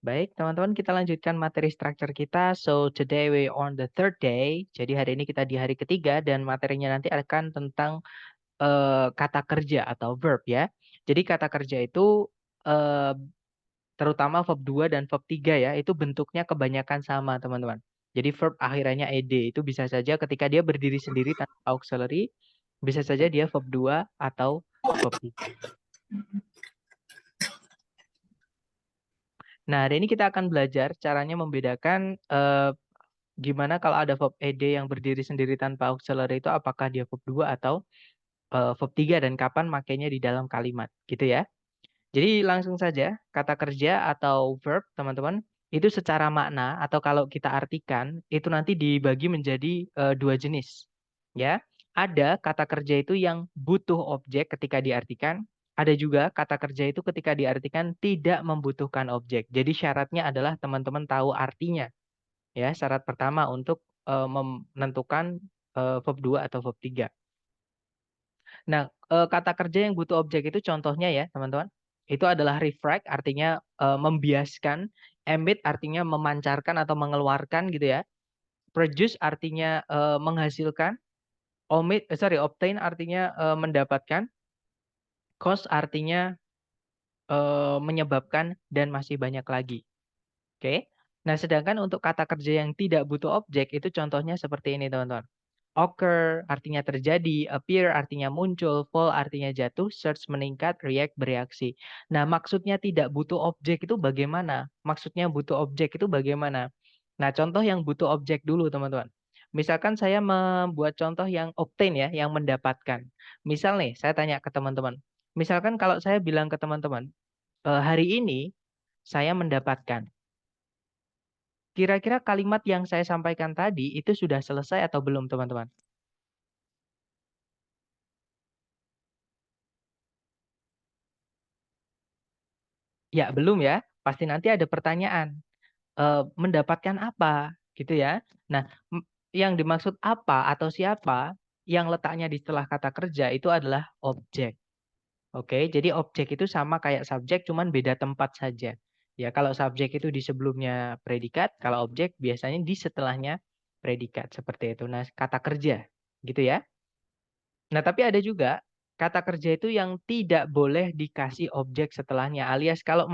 Baik, teman-teman, kita lanjutkan materi structure kita. So, today we on the third day. Jadi hari ini kita di hari ketiga dan materinya nanti akan tentang kata kerja atau verb ya. Jadi kata kerja itu eh, terutama verb 2 dan verb 3 ya, itu bentuknya kebanyakan sama, teman-teman. Jadi verb akhirannya ed itu bisa saja ketika dia berdiri sendiri tanpa auxiliary, bisa saja dia verb 2 atau verb 3. Nah, hari ini kita akan belajar caranya membedakan gimana kalau ada verb ed yang berdiri sendiri tanpa auxiliary itu apakah dia verb 2 atau verb 3 dan kapan makainya di dalam kalimat, gitu ya. Jadi langsung saja, kata kerja atau verb, teman-teman, itu secara makna atau kalau kita artikan, itu nanti dibagi menjadi dua jenis. Ya, ada kata kerja itu yang butuh objek ketika diartikan, ada juga kata kerja itu ketika diartikan tidak membutuhkan objek. Jadi syaratnya adalah teman-teman tahu artinya. Ya, syarat pertama untuk menentukan verb 2 atau verb 3. Nah, kata kerja yang butuh objek itu contohnya ya, teman-teman. Itu adalah refract, artinya membiaskan, emit artinya memancarkan atau mengeluarkan gitu ya. Produce artinya menghasilkan, obtain artinya mendapatkan, cause artinya menyebabkan dan masih banyak lagi. Oke. Nah, sedangkan untuk kata kerja yang tidak butuh objek itu contohnya seperti ini, teman-teman. Occur artinya terjadi, appear artinya muncul, fall artinya jatuh, search meningkat, react bereaksi. Nah, maksudnya tidak butuh objek itu bagaimana? Maksudnya butuh objek itu bagaimana? Nah, contoh yang butuh objek dulu, teman-teman. Misalkan saya membuat contoh yang obtain ya, yang mendapatkan. Misal nih, saya tanya ke teman-teman. Misalkan kalau saya bilang ke teman-teman, hari ini saya mendapatkan. Kira-kira kalimat yang saya sampaikan tadi itu sudah selesai atau belum, teman-teman? Ya, belum ya. Pasti nanti ada pertanyaan. Mendapatkan apa? Gitu ya. Nah, yang dimaksud apa atau siapa yang letaknya di setelah kata kerja itu adalah objek. Oke, jadi objek itu sama kayak subjek, cuman beda tempat saja. Ya, kalau subjek itu di sebelumnya predikat, kalau objek biasanya di setelahnya predikat seperti itu. Nah, kata kerja, gitu ya. Nah, tapi ada juga kata kerja itu yang tidak boleh dikasih objek setelahnya. Alias kalau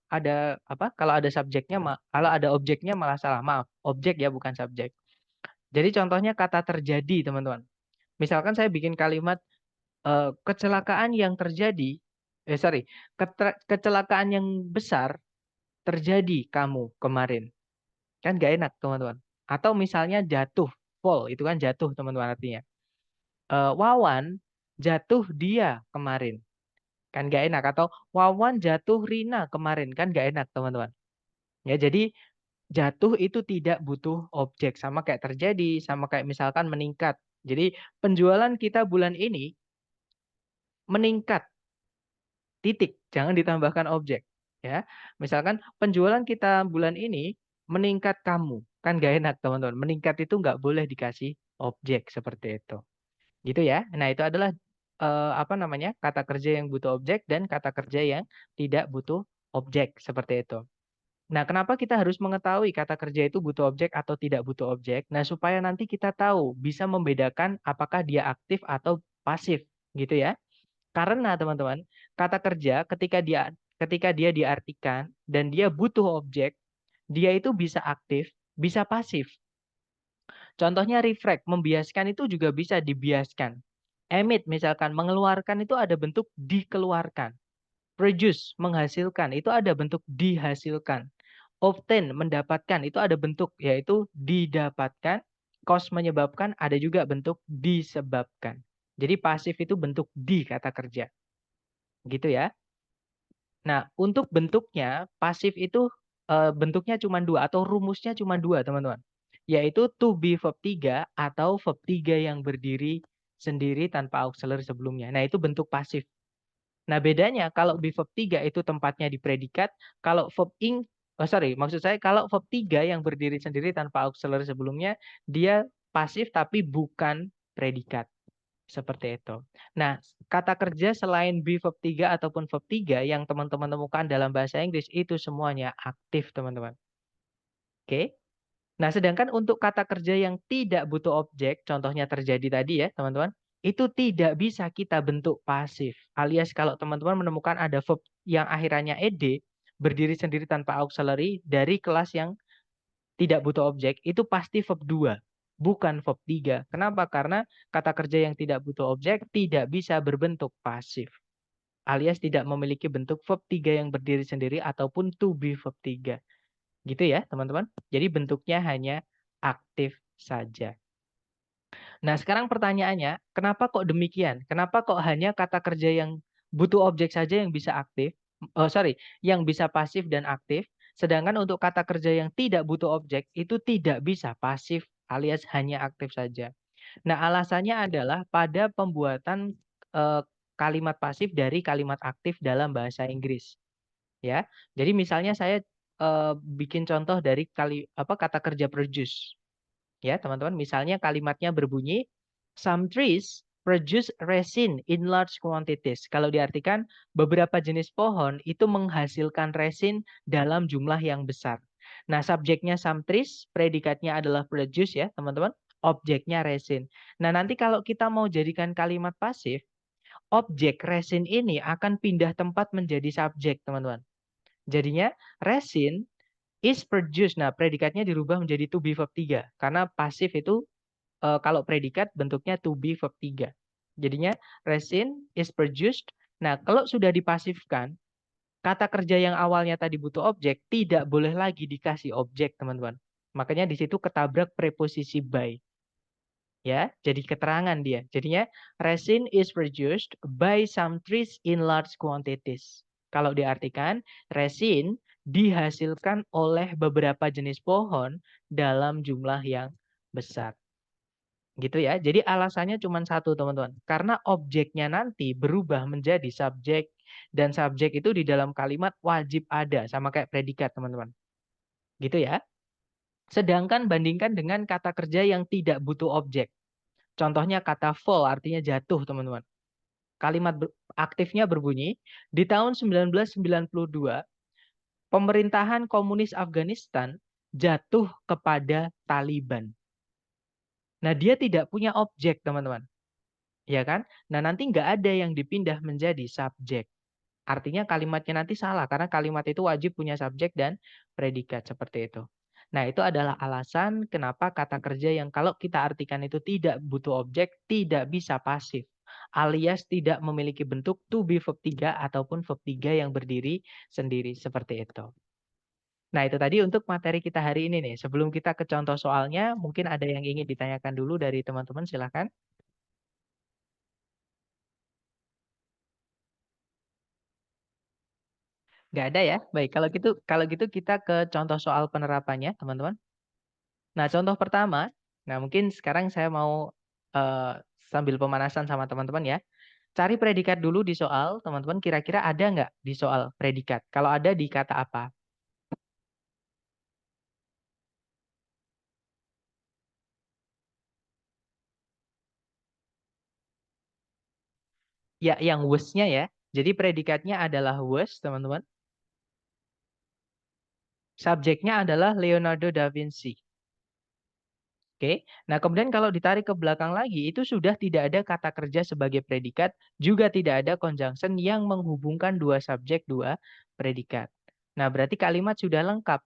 ada apa? Kalau ada subjeknya kalau ada objeknya malah salah. Maaf, objek ya bukan subjek. Jadi contohnya kata terjadi, teman-teman. Misalkan saya bikin kalimat kecelakaan yang terjadi sorry, kecelakaan yang besar terjadi kamu kemarin. Kan gak enak, teman-teman. Atau misalnya jatuh, fall, itu kan jatuh, teman-teman artinya. Wawan jatuh dia kemarin. Kan gak enak. Atau Wawan jatuh Rina kemarin. Kan gak enak, teman-teman. Ya, jadi jatuh itu tidak butuh objek. Sama kayak terjadi, sama kayak misalkan meningkat. Jadi penjualan kita bulan ini meningkat. Titik. Jangan ditambahkan objek. Ya, misalkan penjualan kita bulan ini meningkat kamu. Kan gak enak, teman-teman. Meningkat itu nggak boleh dikasih objek seperti itu. Gitu ya. Nah, itu adalah apa namanya? Kata kerja yang butuh objek dan kata kerja yang tidak butuh objek seperti itu. Nah, kenapa kita harus mengetahui kata kerja itu butuh objek atau tidak butuh objek? Nah, supaya nanti kita tahu bisa membedakan apakah dia aktif atau pasif, gitu ya. Karena teman-teman, kata kerja ketika dia diartikan dan dia butuh objek, dia itu bisa aktif, bisa pasif. Contohnya refract, membiaskan itu juga bisa dibiaskan. Emit misalkan mengeluarkan itu ada bentuk dikeluarkan. Produce menghasilkan itu ada bentuk dihasilkan. Obtain mendapatkan itu ada bentuk yaitu didapatkan. Cause menyebabkan ada juga bentuk disebabkan. Jadi pasif itu bentuk di kata kerja. Gitu ya. Nah, untuk bentuknya pasif itu bentuknya cuma dua atau rumusnya cuma dua, teman-teman. Yaitu to be verb 3 atau verb 3 yang berdiri sendiri tanpa auxiliary sebelumnya. Nah, itu bentuk pasif. Nah, bedanya kalau be verb 3 itu tempatnya di predikat, kalau maksud saya kalau verb 3 yang berdiri sendiri tanpa auxiliary sebelumnya, dia pasif tapi bukan predikat. Seperti itu. Nah, kata kerja selain be verb 3 ataupun verb 3 yang teman-teman temukan dalam bahasa Inggris itu semuanya aktif, teman-teman. Oke? Nah, sedangkan untuk kata kerja yang tidak butuh objek, contohnya terjadi tadi ya, teman-teman, itu tidak bisa kita bentuk pasif. Alias kalau teman-teman menemukan ada verb yang akhirannya ed, berdiri sendiri tanpa auxiliary dari kelas yang tidak butuh objek, itu pasti verb 2, bukan verb 3. Kenapa? Karena kata kerja yang tidak butuh objek tidak bisa berbentuk pasif. Alias tidak memiliki bentuk verb 3 yang berdiri sendiri ataupun to be verb 3. Gitu ya, teman-teman. Jadi bentuknya hanya aktif saja. Nah, sekarang pertanyaannya, kenapa kok demikian? Kenapa kok hanya kata kerja yang butuh objek saja yang bisa aktif? Oh, sorry, yang bisa pasif dan aktif. Sedangkan untuk kata kerja yang tidak butuh objek itu tidak bisa pasif alias hanya aktif saja. Nah, alasannya adalah pada pembuatan eh, kalimat pasif dari kalimat aktif dalam bahasa Inggris. Ya, jadi misalnya saya bikin contoh dari kata kerja produce. Ya, teman-teman, misalnya kalimatnya berbunyi, some trees produce resin in large quantities. Kalau diartikan, beberapa jenis pohon itu menghasilkan resin dalam jumlah yang besar. Nah, subjeknya some trees, predikatnya adalah produce ya, teman-teman. Objeknya resin. Nah, nanti kalau kita mau jadikan kalimat pasif, objek resin ini akan pindah tempat menjadi subjek, teman-teman. Jadinya, resin is produced. Nah, predikatnya dirubah menjadi to be verb 3. Karena pasif itu kalau predikat bentuknya to be verb 3. Jadinya resin is produced. Nah, kalau sudah dipasifkan, kata kerja yang awalnya tadi butuh objek tidak boleh lagi dikasih objek, teman-teman. Makanya di situ ketabrak preposisi by. Ya, jadi keterangan dia. Jadinya resin is produced by some trees in large quantities. Kalau diartikan, resin dihasilkan oleh beberapa jenis pohon dalam jumlah yang besar. Gitu ya. Jadi alasannya cuma satu, teman-teman. Karena objeknya nanti berubah menjadi subjek, dan subjek itu di dalam kalimat wajib ada, sama kayak predikat, teman-teman. Gitu ya. Sedangkan bandingkan dengan kata kerja yang tidak butuh objek. Contohnya kata fall artinya jatuh, teman-teman. Kalimat aktifnya berbunyi, di tahun 1992, pemerintahan komunis Afghanistan jatuh kepada Taliban. Nah, dia tidak punya objek, teman-teman. Ya kan? Nah, nanti nggak ada yang dipindah menjadi subjek. Artinya kalimatnya nanti salah, karena kalimat itu wajib punya subjek dan predikat, seperti itu. Nah, itu adalah alasan kenapa kata kerja yang kalau kita artikan itu tidak butuh objek, tidak bisa pasif. Alias tidak memiliki bentuk to be verb 3 ataupun verb 3 yang berdiri sendiri, seperti itu. Nah, itu tadi untuk materi kita hari ini nih. Sebelum kita ke contoh soalnya, mungkin ada yang ingin ditanyakan dulu dari teman-teman, silahkan. Nggak ada ya? Baik, kalau gitu kita ke contoh soal penerapannya, teman-teman. Nah, contoh pertama, nah mungkin sekarang saya mau eh, sambil pemanasan sama teman-teman ya. Cari predikat dulu di soal, teman-teman. Kira-kira ada nggak di soal predikat? Kalau ada di kata apa? Ya, yang was-nya ya. Jadi predikatnya adalah was, teman-teman. Subjeknya adalah Leonardo da Vinci. Oke. Nah, kemudian kalau ditarik ke belakang lagi, itu sudah tidak ada kata kerja sebagai predikat, juga tidak ada conjunction yang menghubungkan dua subjek, dua predikat. Nah, berarti kalimat sudah lengkap.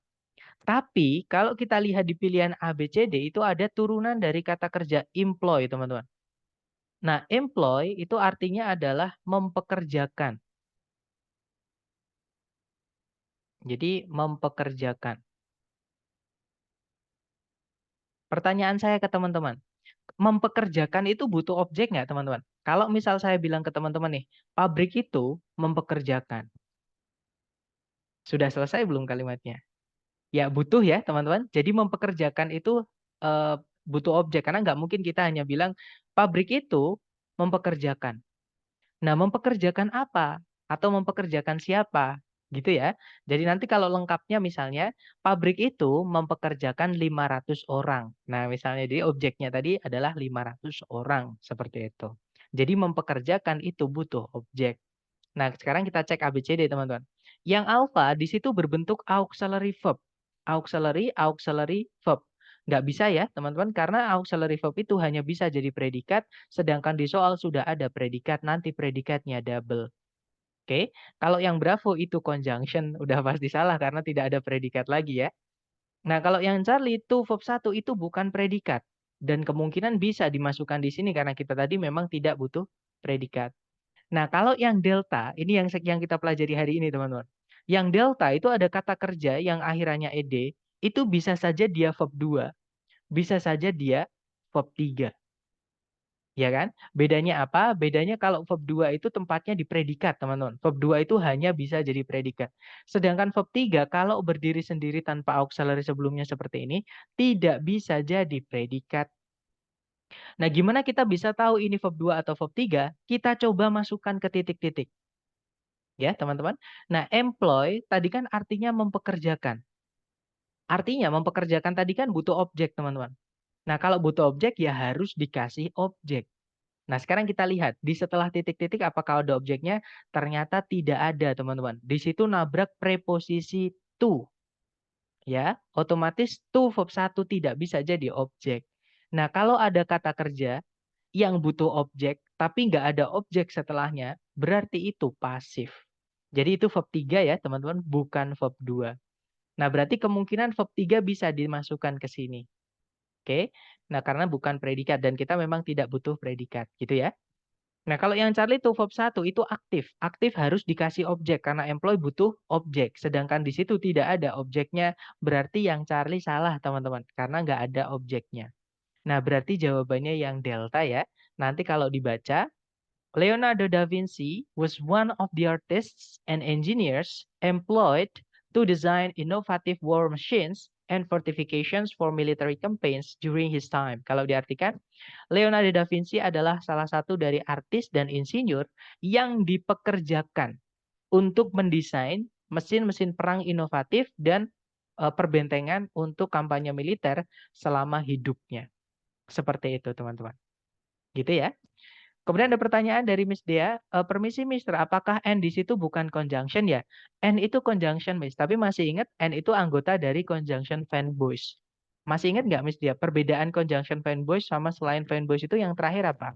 Tapi kalau kita lihat di pilihan A, B, C, D, itu ada turunan dari kata kerja employ, teman-teman. Nah, employ itu artinya adalah mempekerjakan. Jadi, mempekerjakan. Pertanyaan saya ke teman-teman, mempekerjakan itu butuh objek nggak, teman-teman? Kalau misal saya bilang ke teman-teman nih, pabrik itu mempekerjakan. Sudah selesai belum kalimatnya? Ya, butuh ya, teman-teman. Jadi mempekerjakan itu eh, butuh objek. Karena nggak mungkin kita hanya bilang, pabrik itu mempekerjakan. Nah, mempekerjakan apa? Atau mempekerjakan siapa? Gitu ya. Jadi nanti kalau lengkapnya misalnya, pabrik itu mempekerjakan 500 orang. Nah, misalnya jadi objeknya tadi adalah 500 orang. Seperti itu. Jadi mempekerjakan itu butuh objek. Nah, sekarang kita cek ABCD, teman-teman. Yang alpha di situ berbentuk auxiliary verb. Auxiliary, auxiliary verb. Nggak bisa ya, teman-teman, karena auxiliary verb itu hanya bisa jadi predikat, sedangkan di soal sudah ada predikat, nanti predikatnya double. Oke, kalau yang Bravo itu conjunction, udah pasti salah karena tidak ada predikat lagi ya. Nah, kalau yang Charlie itu verb 1 itu bukan predikat. Dan kemungkinan bisa dimasukkan di sini karena kita tadi memang tidak butuh predikat. Nah, kalau yang delta, ini yang kita pelajari hari ini, teman-teman. Yang delta itu ada kata kerja yang akhirannya ed, itu bisa saja dia verb 2, bisa saja dia verb 3. Ya kan? Bedanya apa? Bedanya kalau verb 2 itu tempatnya di predikat, teman-teman. Verb 2 itu hanya bisa jadi predikat. Sedangkan verb 3 kalau berdiri sendiri tanpa auxiliary sebelumnya seperti ini, tidak bisa jadi predikat. Nah, gimana kita bisa tahu ini verb 2 atau verb 3? Kita coba masukkan ke titik-titik. Ya, teman-teman. Nah, employ tadi kan artinya mempekerjakan. Artinya mempekerjakan tadi kan butuh objek, teman-teman. Nah, kalau butuh objek ya harus dikasih objek. Nah, sekarang kita lihat di setelah titik-titik apakah ada objeknya? Ternyata tidak ada, teman-teman. Di situ nabrak preposisi to. Ya, otomatis to verb 1 tidak bisa jadi objek. Nah, kalau ada kata kerja yang butuh objek, tapi nggak ada objek setelahnya, berarti itu pasif. Jadi itu verb 3 ya, teman-teman, bukan verb 2. Nah, berarti kemungkinan verb 3 bisa dimasukkan ke sini. Oke. Nah, karena bukan predikat dan kita memang tidak butuh predikat, gitu ya. Nah, kalau yang Charlie itu verb 1 itu aktif. Aktif harus dikasih objek karena employ butuh objek. Sedangkan di situ tidak ada objeknya, berarti yang Charlie salah, teman-teman, karena nggak ada objeknya. Nah, berarti jawabannya yang delta ya. Nanti kalau dibaca, Leonardo da Vinci was one of the artists and engineers employed to design innovative war machines and fortifications for military campaigns during his time. Kalau diartikan, Leonardo da Vinci adalah salah satu dari artis dan insinyur yang dipekerjakan untuk mendesain mesin-mesin perang inovatif dan perbentengan untuk kampanye militer selama hidupnya. Seperti itu, teman-teman. Gitu ya. Kemudian ada pertanyaan dari Miss Dea, permisi Mister, apakah and di situ bukan conjunction ya? And itu conjunction Miss, tapi masih ingat and itu anggota dari conjunction fanboys. Masih ingat nggak Miss Dea, perbedaan conjunction fanboys sama selain fanboys itu yang terakhir apa?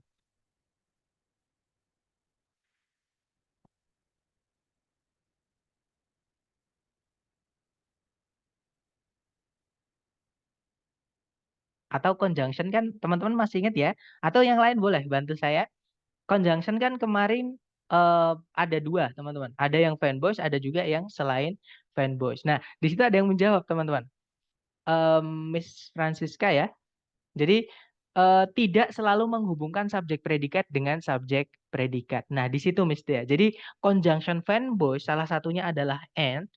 Atau conjunction kan teman-teman masih ingat ya? Atau yang lain boleh bantu saya? Conjunction kan kemarin ada dua teman-teman. Ada yang fanboys, ada juga yang selain fanboys. Nah, di situ ada yang menjawab teman-teman. Miss Francisca ya. Jadi tidak selalu menghubungkan subjek predikat dengan subjek predikat. Nah, di situ Miss Dea. Jadi conjunction fanboy salah satunya adalah and.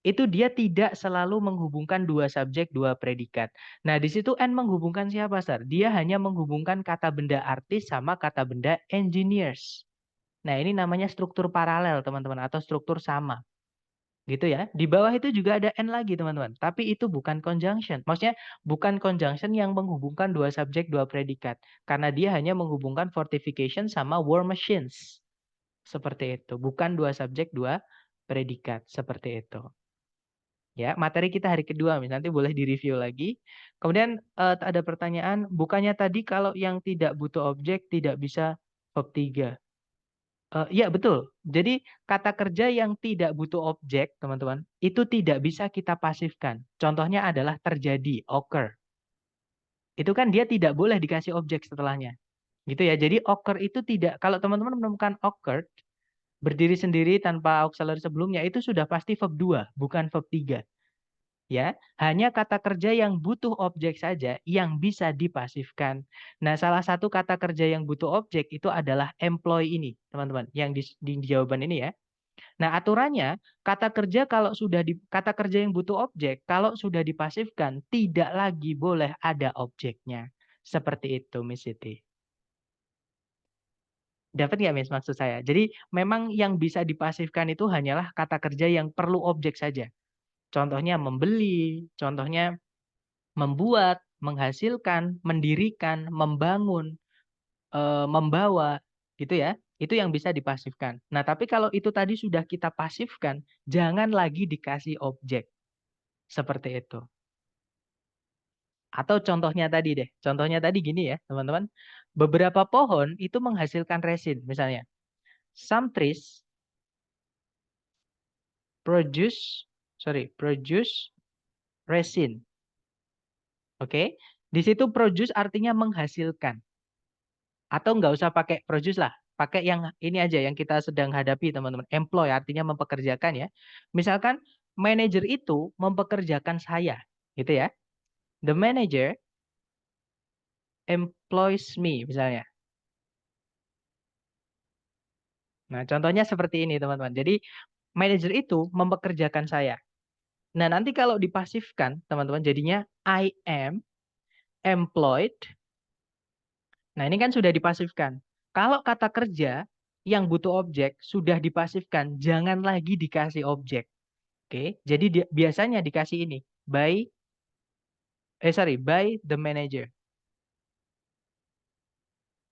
Itu dia tidak selalu menghubungkan dua subjek, dua predikat. Nah, di situ and menghubungkan siapa, Sar? Dia hanya menghubungkan kata benda artis sama kata benda engineers. Nah, ini namanya struktur paralel, teman-teman, atau struktur sama. Gitu ya. Di bawah itu juga ada and lagi, teman-teman. Tapi itu bukan conjunction. Maksudnya bukan conjunction yang menghubungkan dua subjek, dua predikat. Karena dia hanya menghubungkan fortification sama war machines. Seperti itu. Bukan dua subjek, dua predikat. Seperti itu. Ya, materi kita hari kedua, nanti boleh direview lagi. Kemudian ada pertanyaan, bukannya tadi kalau yang tidak butuh objek tidak bisa verb 3? Iya betul. Jadi kata kerja yang tidak butuh objek, teman-teman, itu tidak bisa kita pasifkan. Contohnya adalah terjadi, occur. Itu kan dia tidak boleh dikasih objek setelahnya. Gitu ya. Jadi occur itu tidak, kalau teman-teman menemukan occurred, berdiri sendiri tanpa auxiliary sebelumnya, itu sudah pasti verb 2, bukan verb 3. Ya, hanya kata kerja yang butuh objek saja yang bisa dipasifkan. Nah, salah satu kata kerja yang butuh objek itu adalah employ ini, teman-teman, yang di jawaban ini ya. Nah, aturannya kata kerja kalau sudah kata kerja yang butuh objek kalau sudah dipasifkan tidak lagi boleh ada objeknya. Seperti itu, Miss Siti. Dapat nggak, Miss, maksud saya? Jadi memang yang bisa dipasifkan itu hanyalah kata kerja yang perlu objek saja. Contohnya membeli, contohnya membuat, menghasilkan, mendirikan, membangun, membawa, gitu ya. Itu yang bisa dipasifkan. Nah, tapi kalau itu tadi sudah kita pasifkan, jangan lagi dikasih objek. Seperti itu. Atau contohnya tadi deh. Contohnya tadi gini ya, teman-teman. Beberapa pohon itu menghasilkan resin, misalnya. Some trees produce resin. Oke. Di situ produce artinya menghasilkan. Atau nggak usah pakai produce lah. Pakai yang ini aja yang kita sedang hadapi, teman-teman. Employ artinya mempekerjakan ya. Misalkan manajer itu mempekerjakan saya, gitu ya. The manager employs me, misalnya. Nah, contohnya seperti ini, teman-teman. Jadi, manajer itu mempekerjakan saya. Nah, nanti kalau dipasifkan, teman-teman, jadinya I am employed. Nah, ini kan sudah dipasifkan. Kalau kata kerja yang butuh objek sudah dipasifkan, jangan lagi dikasih objek. Oke, jadi biasanya dikasih ini by the manager.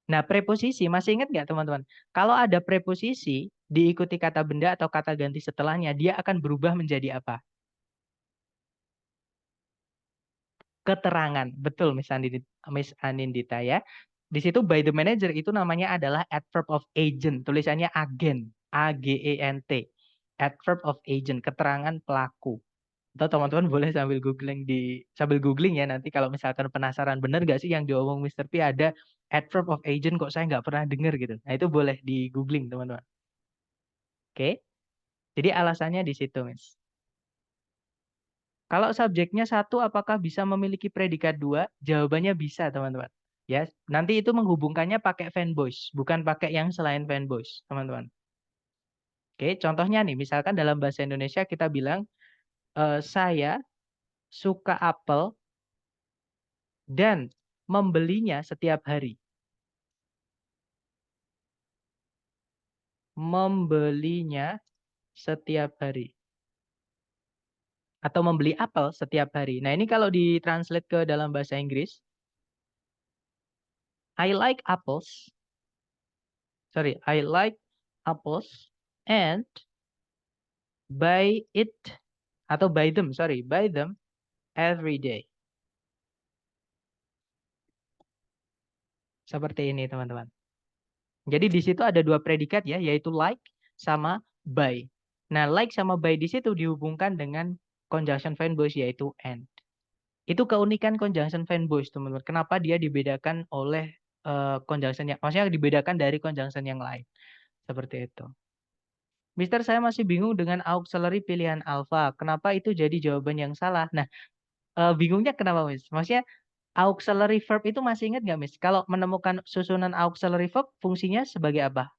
Nah, preposisi masih ingat nggak teman-teman? Kalau ada preposisi diikuti kata benda atau kata ganti setelahnya, dia akan berubah menjadi apa? Keterangan. Betul, Miss Anindita ya. Di situ by the manager itu namanya adalah adverb of agent. Tulisannya agen, A-G-E-N-T. Adverb of agent, keterangan pelaku. Atau teman-teman boleh sambil googling ya nanti kalau misalkan penasaran bener gak sih yang diomong Mr. P ada adverb of agent kok saya nggak pernah dengar gitu. Nah itu boleh di googling teman-teman. Oke, jadi alasannya di situ, Miss. Kalau subjeknya satu, apakah bisa memiliki predikat dua? Jawabannya bisa, teman-teman. Ya, nanti itu menghubungkannya pakai fanboys, bukan pakai yang selain fanboys, teman-teman. Oke, contohnya nih, misalkan dalam bahasa Indonesia kita bilang, saya suka apel dan membelinya setiap hari. Membelinya setiap hari. Atau membeli apel setiap hari. Nah, ini kalau ditranslate ke dalam bahasa Inggris, I like apples. Sorry, I like apples and buy it atau buy them every day. Seperti ini, teman-teman. Jadi di situ ada dua predikat ya, yaitu like sama buy. Nah, like sama buy di situ dihubungkan dengan conjunction fanboys yaitu and. Itu keunikan conjunction fanboys, teman-teman. Kenapa dia dibedakan oleh conjunction yang, maksudnya dibedakan dari conjunction yang lain. Seperti itu. Mister, saya masih bingung dengan auxiliary pilihan alpha. Kenapa itu jadi jawaban yang salah? Nah, bingungnya kenapa, Miss? Maksudnya auxiliary verb itu masih ingat nggak, Miss? Kalau menemukan susunan auxiliary verb, fungsinya sebagai apa,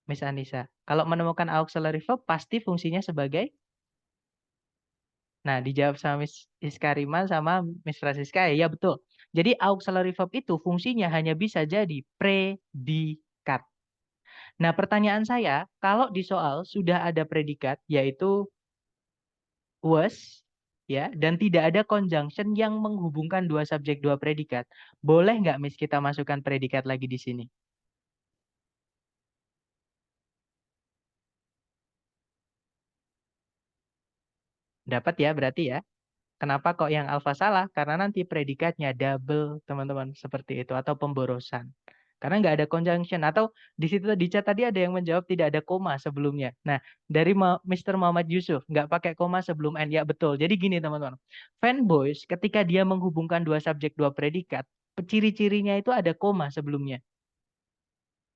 Miss Anissa? Kalau menemukan auxiliary verb, pasti fungsinya sebagai. Nah, dijawab sama Miss Iskarima sama Miss Francisca ya, ya betul. Jadi auxiliary verb itu fungsinya hanya bisa jadi predikat. Nah, pertanyaan saya, kalau di soal sudah ada predikat, yaitu was, ya, dan tidak ada conjunction yang menghubungkan dua subjek dua predikat, boleh nggak Miss kita masukkan predikat lagi di sini? Dapat ya berarti ya. Kenapa kok yang alfa salah? Karena nanti predikatnya double, teman-teman, seperti itu atau pemborosan. Karena nggak ada conjunction atau di situ di chat tadi ada yang menjawab tidak ada koma sebelumnya. Nah, dari Mr. Muhammad Yusuf nggak pakai koma sebelum n, ya betul. Jadi gini teman-teman, fanboys ketika dia menghubungkan dua subjek dua predikat, ciri-cirinya itu ada koma sebelumnya.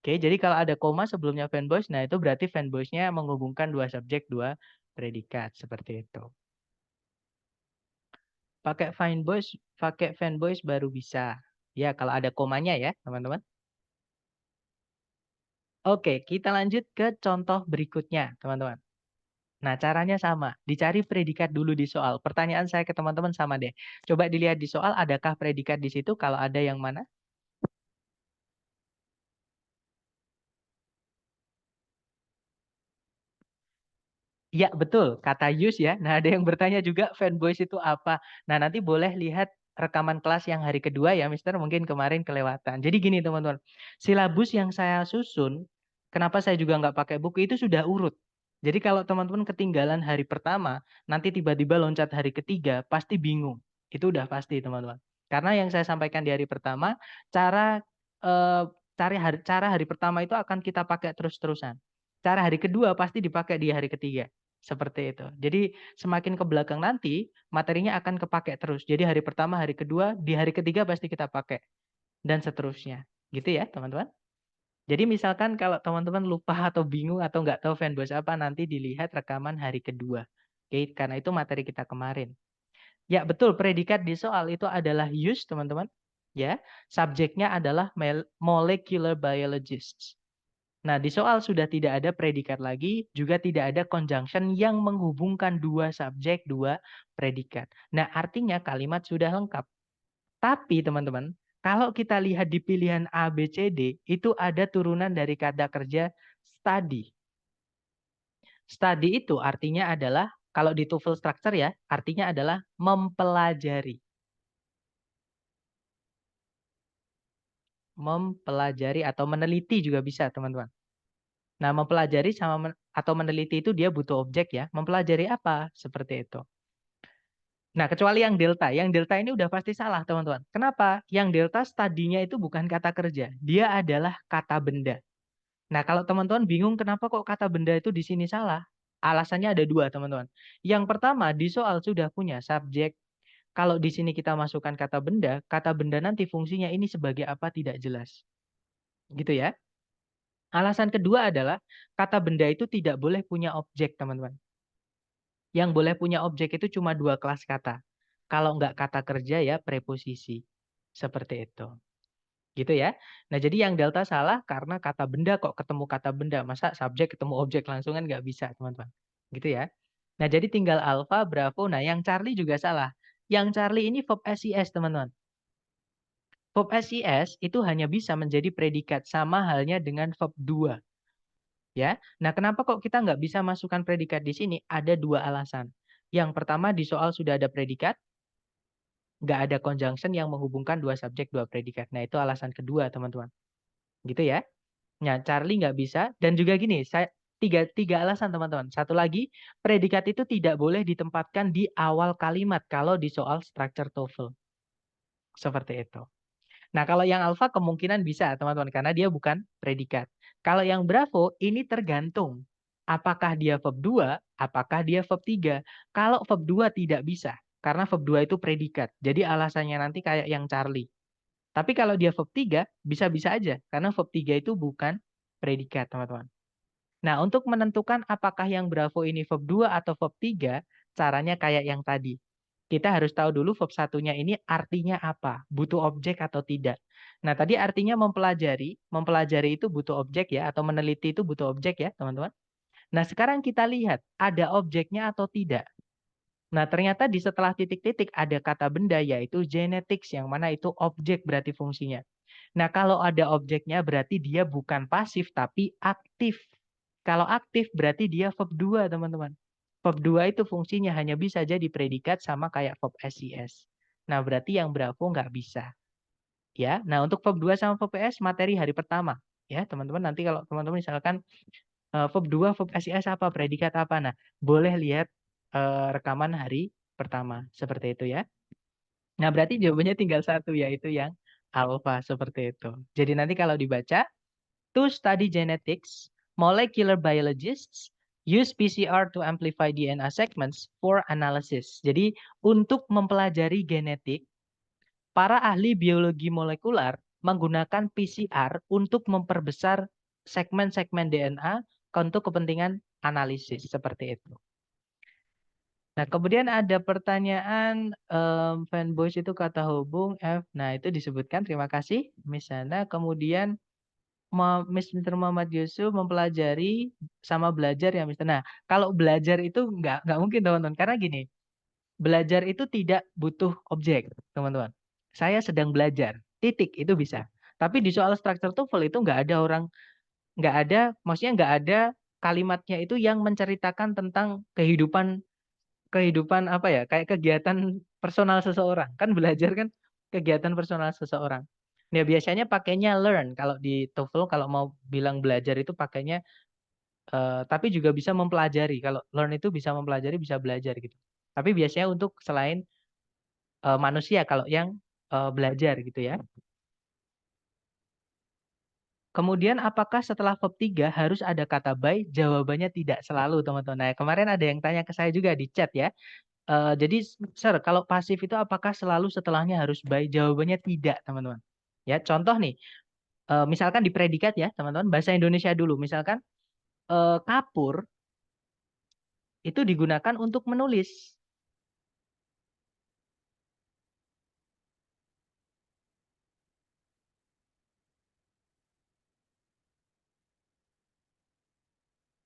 Oke, jadi kalau ada koma sebelumnya fanboys, nah itu berarti fanboysnya menghubungkan dua subjek dua predikat seperti itu. Pakai fanboys baru bisa. Ya, kalau ada komanya ya, teman-teman. Oke, kita lanjut ke contoh berikutnya, teman-teman. Nah, caranya sama. Dicari predikat dulu di soal. Pertanyaan saya ke teman-teman sama deh. Coba dilihat di soal, adakah predikat di situ? Kalau ada, yang mana? Ya, betul. Kata use ya. Nah, ada yang bertanya juga fanboys itu apa. Nah, nanti boleh lihat rekaman kelas yang hari kedua ya, Mister, mungkin kemarin kelewatan. Jadi gini teman-teman, silabus yang saya susun, kenapa saya juga nggak pakai buku itu sudah urut. Jadi kalau teman-teman ketinggalan hari pertama, nanti tiba-tiba loncat hari ketiga, pasti bingung. Itu udah pasti teman-teman. Karena yang saya sampaikan di hari pertama, cara eh, cara hari pertama itu akan kita pakai terus-terusan. Cara hari kedua pasti dipakai di hari ketiga. Seperti itu. Jadi semakin ke belakang nanti, materinya akan kepake terus. Jadi hari pertama, hari kedua, di hari ketiga pasti kita pakai. Dan seterusnya. Gitu ya, teman-teman. Jadi misalkan kalau teman-teman lupa atau bingung atau nggak tahu fanbase apa, nanti dilihat rekaman hari kedua. Oke, karena itu materi kita kemarin. Ya, betul. Predikat di soal itu adalah use, teman-teman. Ya, subjeknya adalah molecular biologists. Nah, di soal sudah tidak ada predikat lagi, juga tidak ada conjunction yang menghubungkan dua subjek, dua predikat. Nah, artinya kalimat sudah lengkap. Tapi, teman-teman, kalau kita lihat di pilihan A, B, C, D, itu ada turunan dari kata kerja study. Study itu artinya adalah, kalau di TOEFL structure ya, artinya adalah mempelajari. Mempelajari atau meneliti juga bisa, teman-teman. Nah, mempelajari atau meneliti itu dia butuh objek ya. Mempelajari apa? Seperti itu. Nah, kecuali yang delta. Yang delta ini udah pasti salah, teman-teman. Kenapa? Yang delta studinya itu bukan kata kerja. Dia adalah kata benda. Nah, kalau teman-teman bingung kenapa kok kata benda itu di sini salah? Alasannya ada dua, teman-teman. Yang pertama, di soal sudah punya subjek. Kalau di sini kita masukkan kata benda nanti fungsinya ini sebagai apa tidak jelas. Gitu ya. Alasan kedua adalah kata benda itu tidak boleh punya objek, teman-teman. Yang boleh punya objek itu cuma dua kelas kata. Kalau nggak kata kerja ya preposisi. Seperti itu. Gitu ya. Nah, jadi yang delta salah karena kata benda kok ketemu kata benda. Masa subjek ketemu objek langsung kan nggak bisa, teman-teman. Gitu ya. Nah, jadi tinggal alpha, bravo. Nah, yang Charlie juga salah. Yang Charlie ini verb SIS, teman-teman. Verb SIS itu hanya bisa menjadi predikat. Sama halnya dengan verb 2. Ya, nah kenapa kok kita nggak bisa masukkan predikat di sini? Ada dua alasan. Yang pertama di soal sudah ada predikat, nggak ada conjunction yang menghubungkan dua subjek, dua predikat. Nah itu alasan kedua teman-teman. Gitu ya. Nah Charlie nggak bisa dan juga gini, tiga alasan teman-teman. Satu lagi, predikat itu tidak boleh ditempatkan di awal kalimat kalau di soal structure TOEFL. Seperti itu. Nah, kalau yang alfa kemungkinan bisa, teman-teman, karena dia bukan predikat. Kalau yang bravo, ini tergantung. Apakah dia verb 2, apakah dia verb 3. Kalau verb 2 tidak bisa, karena verb 2 itu predikat. Jadi alasannya nanti kayak yang Charlie. Tapi kalau dia verb 3, bisa-bisa aja, karena verb 3 itu bukan predikat, teman-teman. Nah, untuk menentukan apakah yang bravo ini verb 2 atau verb 3, caranya kayak yang tadi. Kita harus tahu dulu verb satunya ini artinya apa, butuh objek atau tidak. Nah, tadi artinya mempelajari, mempelajari itu butuh objek ya, atau meneliti itu butuh objek ya, teman-teman. Nah, sekarang kita lihat ada objeknya atau tidak. Nah, ternyata di setelah titik-titik ada kata benda yaitu genetics, yang mana itu objek berarti fungsinya. Nah, kalau ada objeknya berarti dia bukan pasif tapi aktif. Kalau aktif berarti dia verb 2, teman-teman. Verb 2 itu fungsinya hanya bisa jadi predikat sama kayak verb SIS. Nah, berarti yang bravo nggak bisa. Ya, nah untuk verb 2 sama verb S materi hari pertama. Ya, teman-teman nanti kalau teman-teman misalkan verb 2, verb SIS apa, predikat apa. Nah, boleh lihat rekaman hari pertama. Seperti itu ya. Nah, berarti jawabannya tinggal satu, yaitu yang alpha. Seperti itu. Jadi nanti kalau dibaca, to study genetics, molecular biologists use PCR to amplify DNA segments for analysis. Jadi untuk mempelajari genetik, para ahli biologi molekular menggunakan PCR untuk memperbesar segmen-segmen DNA untuk kepentingan analisis. Seperti itu. Nah, kemudian ada pertanyaan fanboys itu kata hubung F. Nah, itu disebutkan. Terima kasih, Miss Sana. Kemudian Mr. Muhammad Yusuf mempelajari sama belajar ya, Mister. Nah, kalau belajar itu nggak mungkin, teman-teman. Karena gini, belajar itu tidak butuh objek, teman-teman. Saya sedang belajar, titik, itu bisa. Tapi di soal structure TOEFL itu nggak ada, maksudnya nggak ada kalimatnya itu yang menceritakan tentang kehidupan kehidupan apa ya, kayak kegiatan personal seseorang. Kan belajar kan kegiatan personal seseorang. Ya biasanya pakainya learn kalau di TOEFL kalau mau bilang belajar itu pakainya tapi juga bisa mempelajari. Kalau learn itu bisa mempelajari, bisa belajar gitu. Tapi biasanya untuk selain manusia kalau yang belajar gitu ya. Kemudian apakah setelah verb 3 harus ada kata by? Jawabannya tidak selalu, teman-teman. Nah, kemarin ada yang tanya ke saya juga di chat ya. Jadi, Sir, kalau pasif itu apakah selalu setelahnya harus by? Jawabannya tidak, teman-teman. Ya, contoh nih, misalkan di predikat ya, teman-teman, bahasa Indonesia dulu. Misalkan kapur itu digunakan untuk menulis.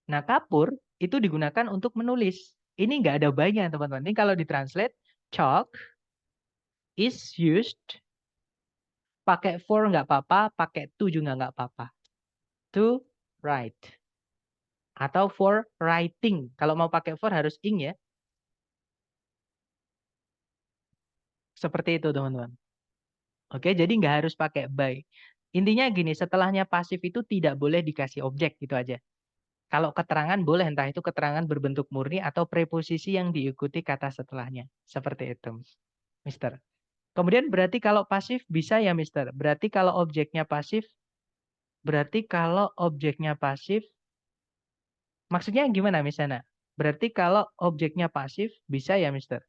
Nah, kapur itu digunakan untuk menulis. Ini nggak ada by-nya, teman-teman. Ini kalau ditranslate, chalk is used, pakai for nggak apa-apa, pakai to juga nggak apa-apa. To write. Atau for writing. Kalau mau pakai for harus ing ya. Seperti itu, teman-teman. Oke, jadi nggak harus pakai by. Intinya gini, setelahnya pasif itu tidak boleh dikasih objek, gitu aja. Kalau keterangan boleh, entah itu keterangan berbentuk murni atau preposisi yang diikuti kata setelahnya. Seperti itu, Mister. Kemudian berarti kalau pasif bisa ya, Mister. Berarti kalau objeknya pasif, maksudnya gimana misalnya? Berarti kalau objeknya pasif bisa ya, Mister.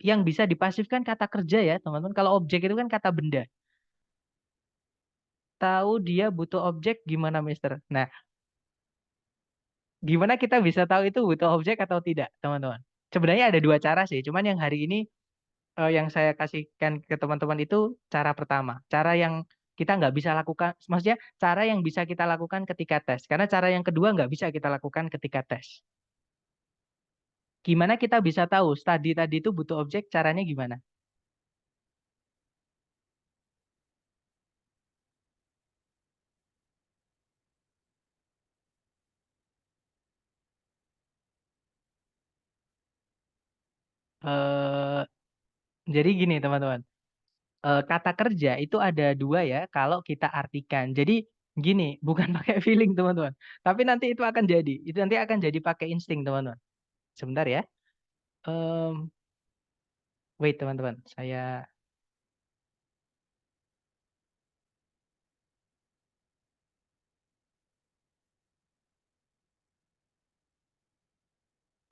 Yang bisa dipasifkan kata kerja ya, teman-teman. Kalau objek itu kan kata benda. Tahu dia butuh objek gimana, Mister? Nah, gimana kita bisa tahu itu butuh objek atau tidak, teman-teman? Sebenarnya ada dua cara sih. Cuman yang hari ini yang saya kasihkan ke teman-teman itu cara pertama. Cara yang kita nggak bisa lakukan, maksudnya cara yang bisa kita lakukan ketika tes. Karena cara yang kedua nggak bisa kita lakukan ketika tes. Gimana kita bisa tahu study tadi itu butuh objek, caranya gimana? Eh, jadi gini teman-teman, kata kerja itu ada dua ya kalau kita artikan. Jadi gini, bukan pakai feeling teman-teman, tapi nanti itu akan jadi, itu nanti akan jadi pakai insting teman-teman. Sebentar ya. Em, wait teman-teman, saya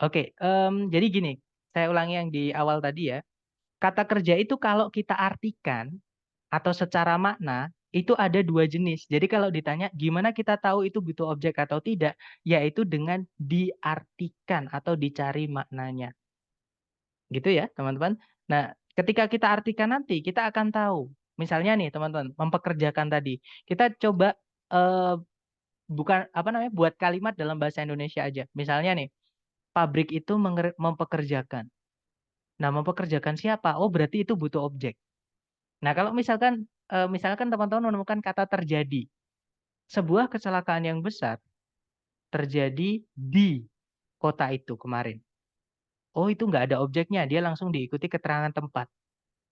oke. Jadi gini, saya ulangi yang di awal tadi ya. Kata kerja itu kalau kita artikan atau secara makna itu ada dua jenis. Jadi kalau ditanya gimana kita tahu itu butuh objek atau tidak, yaitu dengan diartikan atau dicari maknanya. Gitu ya, teman-teman. Nah, ketika kita artikan nanti kita akan tahu. Misalnya nih, teman-teman, mempekerjakan tadi. Kita coba bukan apa namanya buat kalimat dalam bahasa Indonesia aja. Misalnya nih, pabrik itu mempekerjakan. Nah, mempekerjakan siapa? Oh, berarti itu butuh objek. Nah, kalau misalkan teman-teman menemukan kata terjadi, sebuah kecelakaan yang besar terjadi di kota itu kemarin. Oh, itu nggak ada objeknya, dia langsung diikuti keterangan tempat.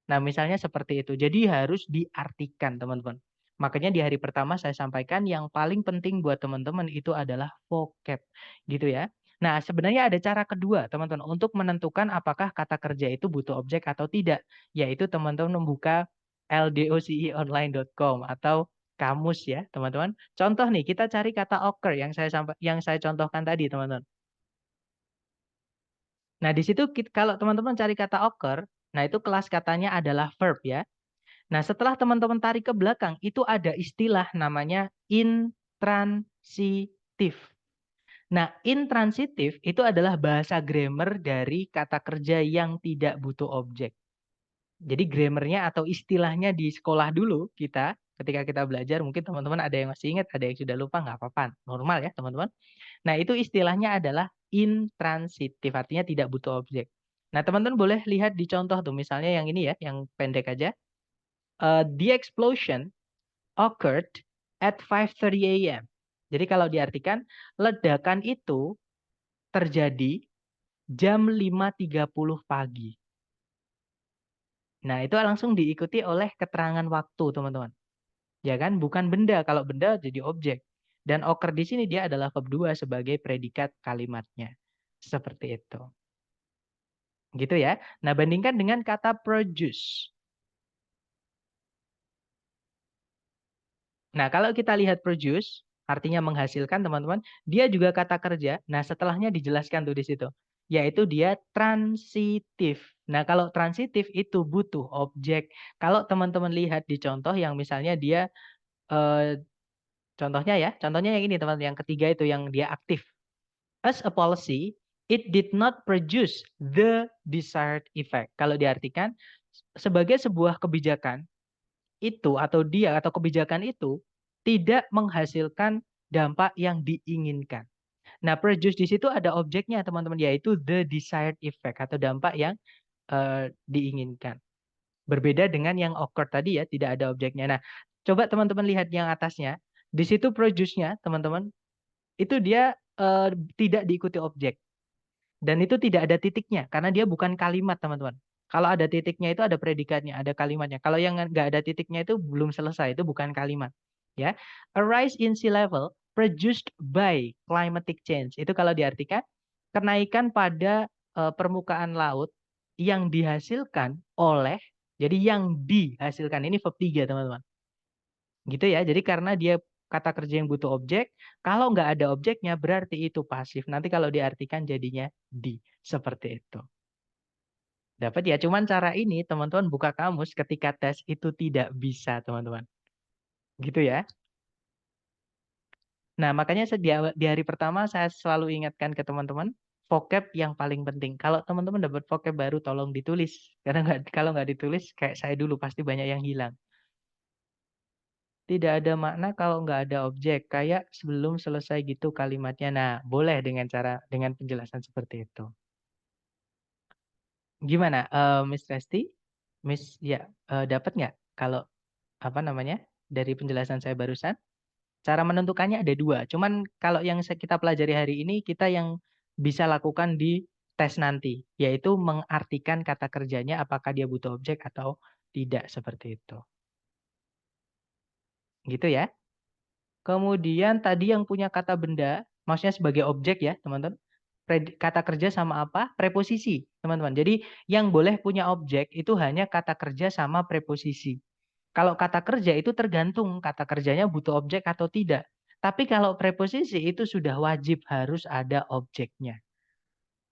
Nah, misalnya seperti itu. Jadi harus diartikan, teman-teman. Makanya di hari pertama saya sampaikan yang paling penting buat teman-teman itu adalah vocab, gitu ya. Nah, sebenarnya ada cara kedua, teman-teman, untuk menentukan apakah kata kerja itu butuh objek atau tidak, yaitu teman-teman membuka ldoceonline.com atau kamus ya, teman-teman. Contoh nih, kita cari kata occur yang saya contohkan tadi, teman-teman. Nah, di situ kalau teman-teman cari kata occur, nah itu kelas katanya adalah verb ya. Nah, setelah teman-teman tarik ke belakang, itu ada istilah namanya intransitif. Nah, intransitif itu adalah bahasa grammar dari kata kerja yang tidak butuh objek. Jadi grammarnya atau istilahnya di sekolah dulu kita, ketika kita belajar, mungkin teman-teman ada yang masih ingat, ada yang sudah lupa, nggak apa-apa. Normal ya, teman-teman. Nah, itu istilahnya adalah intransitif, artinya tidak butuh objek. Nah, teman-teman boleh lihat di contoh tuh, misalnya yang ini ya, yang pendek aja. The explosion occurred at 5:30 a.m. Jadi kalau diartikan, ledakan itu terjadi jam 5.30 pagi. Nah, itu langsung diikuti oleh keterangan waktu, teman-teman. Ya kan? Bukan benda. Kalau benda jadi objek. Dan occur di sini dia adalah verb 2 sebagai predikat kalimatnya. Seperti itu. Gitu ya. Nah, bandingkan dengan kata produce. Nah, kalau kita lihat produce, artinya menghasilkan, teman-teman, dia juga kata kerja. Nah, setelahnya dijelaskan tuh di situ, yaitu dia transitif. Nah, kalau transitif itu butuh objek. Kalau teman-teman lihat di contoh yang misalnya dia, eh, contohnya ya, contohnya yang ini, teman-teman, yang ketiga itu yang dia aktif. As a policy, it did not produce the desired effect. Kalau diartikan, sebagai sebuah kebijakan, itu atau dia atau kebijakan itu tidak menghasilkan dampak yang diinginkan. Nah, produce di situ ada objeknya, teman-teman, yaitu the desired effect atau dampak yang diinginkan. Berbeda dengan yang occur tadi ya, tidak ada objeknya. Nah, coba teman-teman lihat yang atasnya. Di situ produce-nya, teman-teman, itu dia tidak diikuti objek. Dan itu tidak ada titiknya, karena dia bukan kalimat, teman-teman. Kalau ada titiknya itu ada predikatnya, ada kalimatnya. Kalau yang nggak ada titiknya itu belum selesai, itu bukan kalimat. Ya, a rise in sea level produced by climatic change. Itu kalau diartikan kenaikan pada permukaan laut yang dihasilkan oleh, jadi yang dihasilkan ini verb 3, teman-teman. Gitu ya. Jadi karena dia kata kerja yang butuh objek, kalau nggak ada objeknya berarti itu pasif. Nanti kalau diartikan jadinya di. Seperti itu. Dapat ya, cuman cara ini teman-teman buka kamus ketika tes itu tidak bisa, teman-teman. Gitu ya. Nah, makanya di hari pertama saya selalu ingatkan ke teman-teman, vocab yang paling penting. Kalau teman-teman dapat vocab baru tolong ditulis. Karena kalau nggak ditulis, kayak saya dulu pasti banyak yang hilang. Tidak ada makna kalau nggak ada objek. Kayak sebelum selesai gitu kalimatnya. Nah, boleh dengan penjelasan seperti itu. Gimana, Miss Resti? Miss, ya, dapat nggak kalau apa namanya dari penjelasan saya barusan? Cara menentukannya ada dua. Cuman kalau yang kita pelajari hari ini kita yang bisa lakukan di tes nanti, yaitu mengartikan kata kerjanya apakah dia butuh objek atau tidak seperti itu. Gitu ya. Kemudian tadi yang punya kata benda, maksudnya sebagai objek ya, teman-teman. Kata kerja sama apa? Preposisi, teman-teman. Jadi yang boleh punya objek itu hanya kata kerja sama preposisi. Kalau kata kerja itu tergantung kata kerjanya butuh objek atau tidak. Tapi kalau preposisi itu sudah wajib harus ada objeknya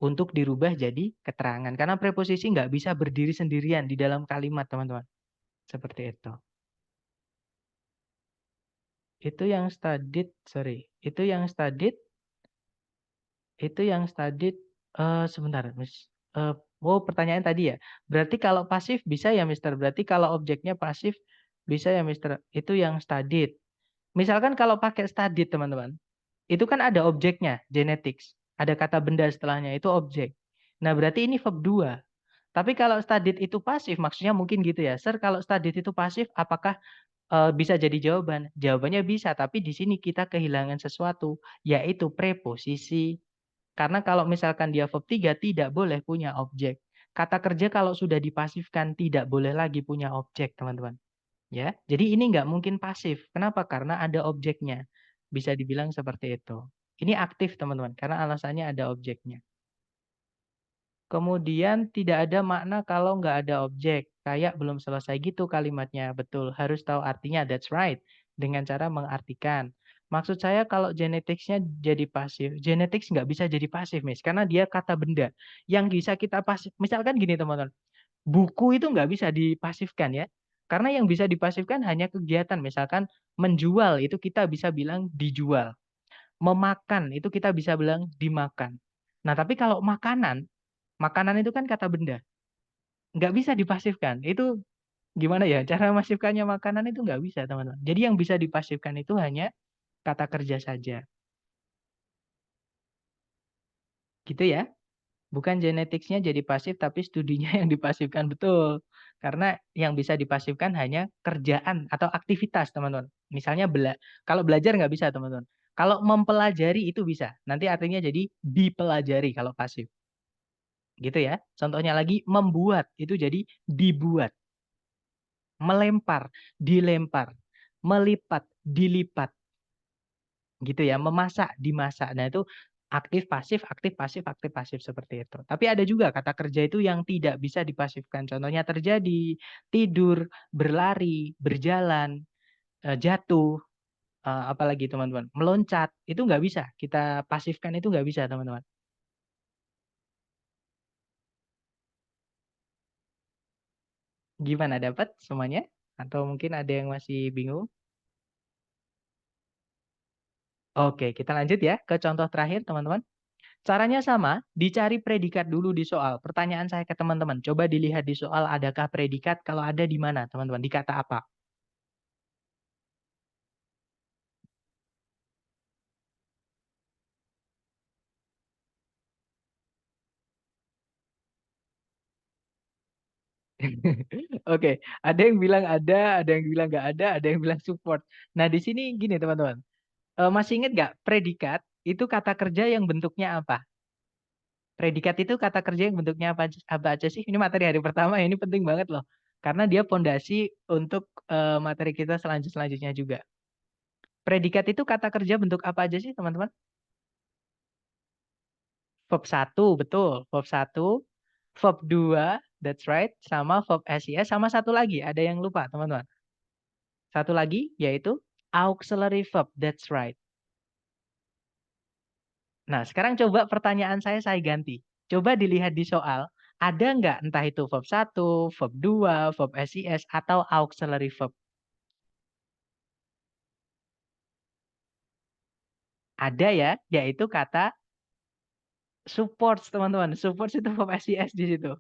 untuk dirubah jadi keterangan. Karena preposisi nggak bisa berdiri sendirian di dalam kalimat, teman-teman. Seperti itu. Itu yang studied, sorry. Itu yang studied, sebentar, Miss. Oh, pertanyaan tadi ya. Berarti kalau pasif bisa ya, Mister. Berarti kalau objeknya pasif bisa ya, Mister. Itu yang studied. Misalkan kalau pakai studied, teman-teman, itu kan ada objeknya, genetics. Ada kata benda setelahnya, itu objek. Nah, berarti ini verb 2. Tapi kalau studied itu pasif, maksudnya mungkin gitu ya. Sir, kalau studied itu pasif, apakah bisa jadi jawaban? Jawabannya bisa, tapi di sini kita kehilangan sesuatu, yaitu preposisi. Karena kalau misalkan dia verb 3 tidak boleh punya objek. Kata kerja kalau sudah dipasifkan tidak boleh lagi punya objek, teman-teman. Ya, jadi ini nggak mungkin pasif. Kenapa? Karena ada objeknya. Bisa dibilang seperti itu. Ini aktif, teman-teman, karena alasannya ada objeknya. Kemudian tidak ada makna kalau nggak ada objek. Kayak belum selesai gitu kalimatnya. Betul, harus tahu artinya. That's right. Dengan cara mengartikan. Maksud saya kalau geneticsnya jadi pasif. Genetics nggak bisa jadi pasif, Miss. Karena dia kata benda. Yang bisa kita pasif. Misalkan gini, teman-teman. Buku itu nggak bisa dipasifkan ya. Karena yang bisa dipasifkan hanya kegiatan. Misalkan menjual itu kita bisa bilang dijual. Memakan itu kita bisa bilang dimakan. Nah, tapi kalau makanan itu kan kata benda. Nggak bisa dipasifkan. Itu gimana ya? Cara masifkannya makanan itu nggak bisa, teman-teman. Jadi yang bisa dipasifkan itu hanya kata kerja saja. Gitu ya. Bukan geneticsnya jadi pasif, tapi studinya yang dipasifkan. Betul. Karena yang bisa dipasifkan hanya kerjaan atau aktivitas, teman-teman. Misalnya kalau belajar nggak bisa, teman-teman. Kalau mempelajari itu bisa. Nanti artinya jadi dipelajari kalau pasif. Gitu ya. Contohnya lagi membuat itu jadi dibuat. Melempar, dilempar. Melipat, dilipat. Gitu ya. Memasak, dimasak. Nah, itu aktif pasif, aktif pasif, aktif pasif seperti itu. Tapi ada juga kata kerja itu yang tidak bisa dipasifkan. Contohnya terjadi, tidur, berlari, berjalan, jatuh, apalagi teman-teman, meloncat, itu nggak bisa. Kita pasifkan itu nggak bisa teman-teman. Gimana dapat semuanya? Atau mungkin ada yang masih bingung? Oke, kita lanjut ya ke contoh terakhir teman-teman. Caranya sama, dicari predikat dulu di soal. Pertanyaan saya ke teman-teman, coba dilihat di soal adakah predikat, kalau ada di mana teman-teman, di kata apa? Oke, ada yang bilang ada yang bilang nggak ada yang bilang support. Nah, di sini gini teman-teman, masih ingat nggak predikat itu kata kerja yang bentuknya apa? Predikat itu kata kerja yang bentuknya apa aja sih? Ini materi hari pertama ya, ini penting banget loh. Karena dia pondasi untuk materi kita selanjutnya juga. Predikat itu kata kerja bentuk apa aja sih, teman-teman? Verb satu betul. Verb satu, verb 2, that's right, sama verb SIS, sama satu lagi, ada yang lupa, teman-teman. Satu lagi yaitu auxiliary verb, that's right. Nah, sekarang coba pertanyaan saya ganti. Coba dilihat di soal, ada nggak entah itu verb satu, verb 2, verb SIS, atau auxiliary verb? Ada ya, yaitu kata supports, teman-teman. Supports itu verb SIS di situ.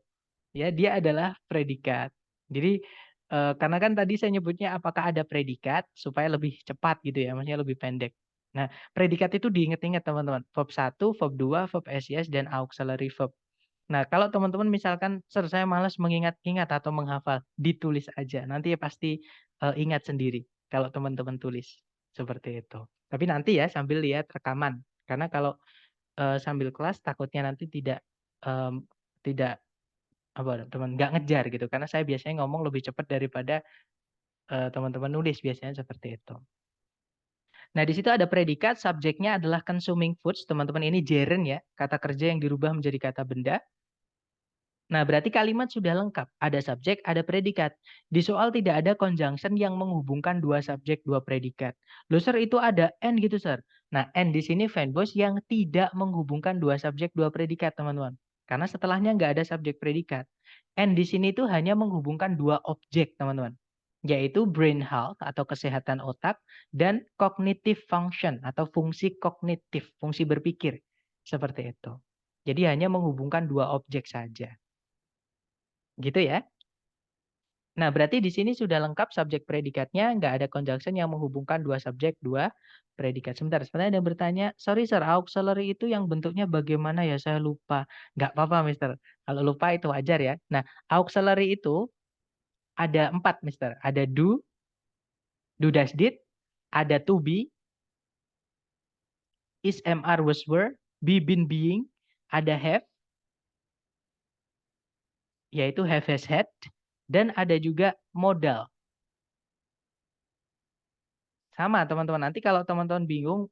Ya, dia adalah predikat. Jadi, karena kan tadi saya nyebutnya apakah ada predikat supaya lebih cepat gitu ya, maksudnya lebih pendek. Nah, predikat itu diingat-ingat teman-teman. Verb satu, verb 2, verb SIS, dan auxiliary verb. Nah, kalau teman-teman misalkan, "Sir, saya malas mengingat-ingat atau menghafal," ditulis aja. Nanti ya pasti ingat sendiri kalau teman-teman tulis. Seperti itu. Tapi nanti ya sambil lihat rekaman. Karena kalau sambil kelas takutnya nanti tidak apa teman nggak ngejar gitu. Karena saya biasanya ngomong lebih cepat daripada teman-teman nulis biasanya seperti itu. Nah, di situ ada predikat, subjeknya adalah consuming foods. Teman-teman ini gerund ya, kata kerja yang dirubah menjadi kata benda. Nah, berarti kalimat sudah lengkap. Ada subjek, ada predikat. Di soal tidak ada conjunction yang menghubungkan dua subjek, dua predikat. Loh, Sir, itu ada and gitu, Sir. Nah, and di sini fanboys yang tidak menghubungkan dua subjek, dua predikat, teman-teman. Karena setelahnya nggak ada subjek predikat. And di sini itu hanya menghubungkan dua objek, teman-teman. Yaitu brain health atau kesehatan otak dan cognitive function atau fungsi kognitif, fungsi berpikir. Seperti itu. Jadi hanya menghubungkan dua objek saja. Gitu ya. Nah, berarti di sini sudah lengkap subjek predikatnya, nggak ada conjunction yang menghubungkan dua subjek, dua predikat. Sebentar, sebenarnya ada yang bertanya, sorry sir, auxiliary itu yang bentuknya bagaimana ya? Saya lupa. Nggak apa-apa, Mister. Kalau lupa itu wajar ya. Nah, auxiliary itu ada empat, Mister. Ada do dash did, ada to be, is am are was were, be been being, ada have, yaitu have has had, dan ada juga modal. Sama teman-teman, nanti kalau teman-teman bingung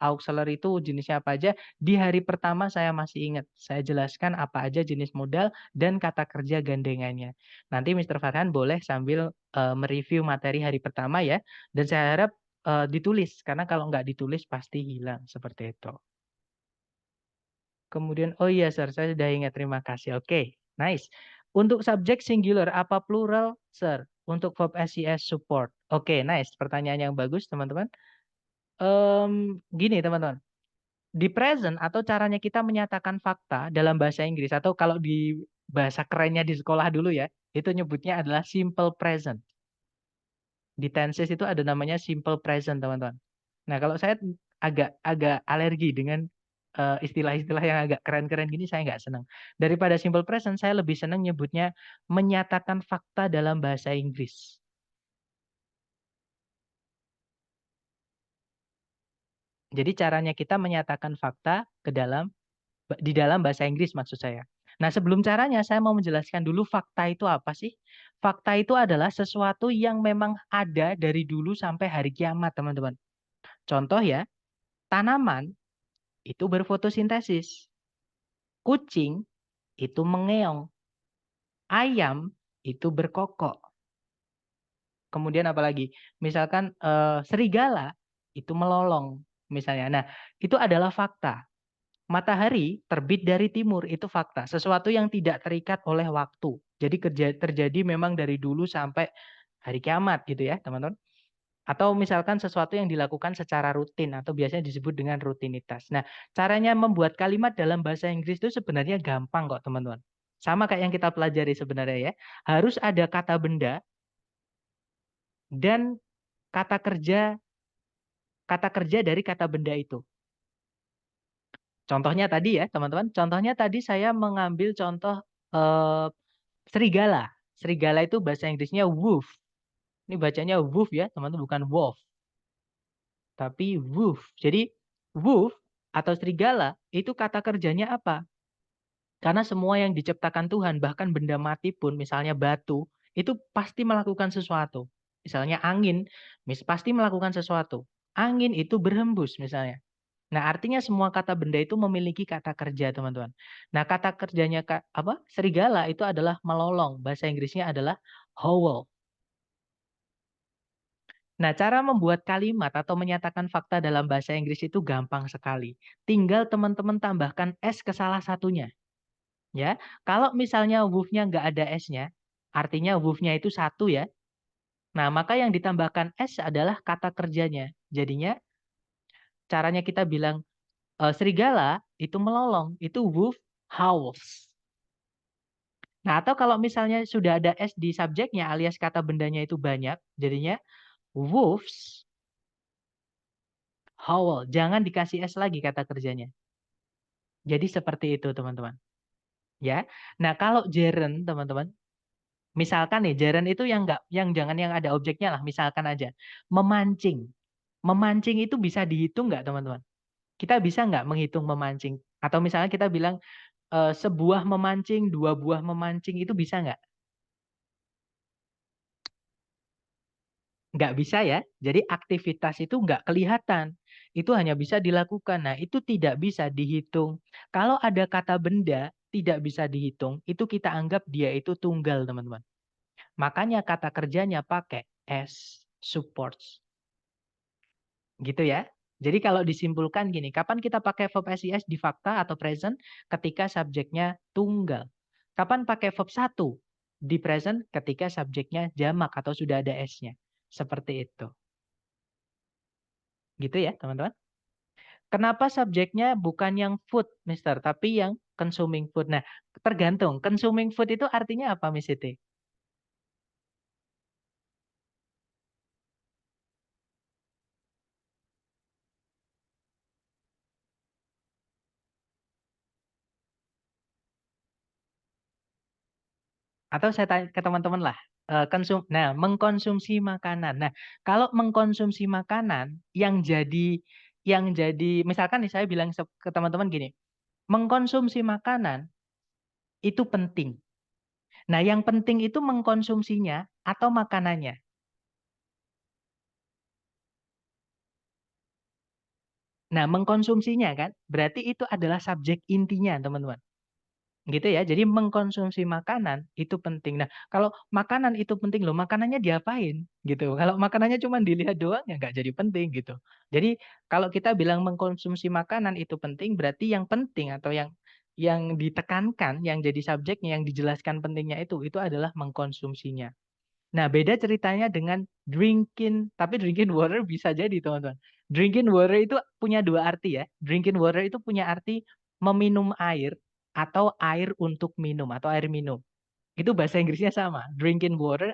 auxiliary itu jenisnya apa aja, di hari pertama saya masih ingat. Saya jelaskan apa aja jenis modal dan kata kerja gandengannya. Nanti Mr. Farhan boleh sambil mereview materi hari pertama ya. Dan saya harap ditulis, karena kalau nggak ditulis pasti hilang seperti itu. Kemudian, oh iya sir, saya sudah ingat, terima kasih. Oke, nice. Untuk subjek singular, apa plural, sir? Untuk verb SES support. Oke, nice. Pertanyaan yang bagus, teman-teman. Gini teman-teman, di present atau caranya kita menyatakan fakta dalam bahasa Inggris atau kalau di bahasa kerennya di sekolah dulu ya, itu nyebutnya adalah simple present. Di tenses itu ada namanya simple present teman-teman. Nah, kalau saya agak agak alergi dengan istilah-istilah yang agak keren-keren gini, saya nggak senang. Daripada simple present, saya lebih senang nyebutnya menyatakan fakta dalam bahasa Inggris. Jadi caranya kita menyatakan fakta di dalam bahasa Inggris maksud saya. Nah, sebelum caranya saya mau menjelaskan dulu fakta itu apa sih? Fakta itu adalah sesuatu yang memang ada dari dulu sampai hari kiamat, teman-teman. Contoh ya, tanaman itu berfotosintesis. Kucing itu mengeong. Ayam itu berkokok. Kemudian apalagi? Misalkan serigala itu melolong misalnya. Nah, itu adalah fakta. Matahari terbit dari timur itu fakta. Sesuatu yang tidak terikat oleh waktu. Jadi terjadi memang dari dulu sampai hari kiamat gitu ya, teman-teman. Atau misalkan sesuatu yang dilakukan secara rutin atau biasanya disebut dengan rutinitas. Nah, caranya membuat kalimat dalam bahasa Inggris itu sebenarnya gampang kok, teman-teman. Sama kayak yang kita pelajari sebenarnya ya. Harus ada kata benda dan kata kerja dari kata benda itu. Contohnya tadi ya, teman-teman. Contohnya tadi saya mengambil contoh eh, serigala. Serigala itu bahasa Inggrisnya wolf. Ini bacanya wolf ya, teman-teman, bukan wolf, tapi wolf. Jadi wolf atau serigala itu kata kerjanya apa? Karena semua yang diciptakan Tuhan, bahkan benda mati pun, misalnya batu, itu pasti melakukan sesuatu. Misalnya angin, pasti melakukan sesuatu. Angin itu berhembus misalnya. Nah, artinya semua kata benda itu memiliki kata kerja, teman-teman. Nah, kata kerjanya apa? Serigala itu adalah melolong. Bahasa Inggrisnya adalah howl. Nah, cara membuat kalimat atau menyatakan fakta dalam bahasa Inggris itu gampang sekali. Tinggal teman-teman tambahkan S ke salah satunya. Ya, kalau misalnya wolf-nya nggak ada S-nya, artinya wolf-nya itu satu ya. Nah, maka yang ditambahkan S adalah kata kerjanya. Jadinya caranya kita bilang serigala itu melolong, itu wolf howls. Nah, atau kalau misalnya sudah ada S di subjeknya alias kata bendanya itu banyak, jadinya wolves howl. Jangan dikasih S lagi kata kerjanya. Jadi seperti itu, teman-teman. Ya. Nah, kalau gerund, teman-teman, misalkan nih, gerund itu yang enggak, yang jangan yang ada objeknya lah, misalkan aja. Memancing. Memancing itu bisa dihitung nggak, teman-teman? Kita bisa nggak menghitung memancing? Atau misalnya kita bilang sebuah memancing, dua buah memancing, itu bisa nggak? Nggak bisa ya. Jadi aktivitas itu nggak kelihatan. Itu hanya bisa dilakukan. Nah, itu tidak bisa dihitung. Kalau ada kata benda tidak bisa dihitung, itu kita anggap dia itu tunggal, teman-teman. Makanya kata kerjanya pakai S, supports. Gitu ya. Jadi kalau disimpulkan gini, kapan kita pakai verb SIS di fakta atau present? Ketika subjeknya tunggal. Kapan pakai verb satu di present? Ketika subjeknya jamak atau sudah ada S-nya. Seperti itu. Gitu ya, teman-teman. Kenapa subjeknya bukan yang food, Mister, tapi yang consuming food? Nah, tergantung. Consuming food itu artinya apa, Miss Siti? Atau saya tanya ke teman-teman lah. Nah, mengkonsumsi makanan. Nah, kalau mengkonsumsi makanan yang jadi misalkan nih saya bilang ke teman-teman gini, mengkonsumsi makanan itu penting. Nah, yang penting itu mengkonsumsinya atau makanannya. Nah, mengkonsumsinya kan berarti itu adalah subjek intinya, teman-teman. Gitu ya. Jadi mengkonsumsi makanan itu penting. Nah, kalau makanan itu penting loh, makanannya diapain gitu. Kalau makanannya cuma dilihat doang ya nggak jadi penting gitu. Jadi kalau kita bilang mengkonsumsi makanan itu penting, berarti yang penting atau yang ditekankan, yang jadi subjeknya, yang dijelaskan pentingnya itu adalah mengkonsumsinya. Nah, beda ceritanya dengan tapi drinking water bisa jadi, teman-teman. Drinking water itu punya dua arti ya. Drinking water itu punya arti meminum air atau air untuk minum atau air minum. Itu bahasa Inggrisnya sama. Drinking water,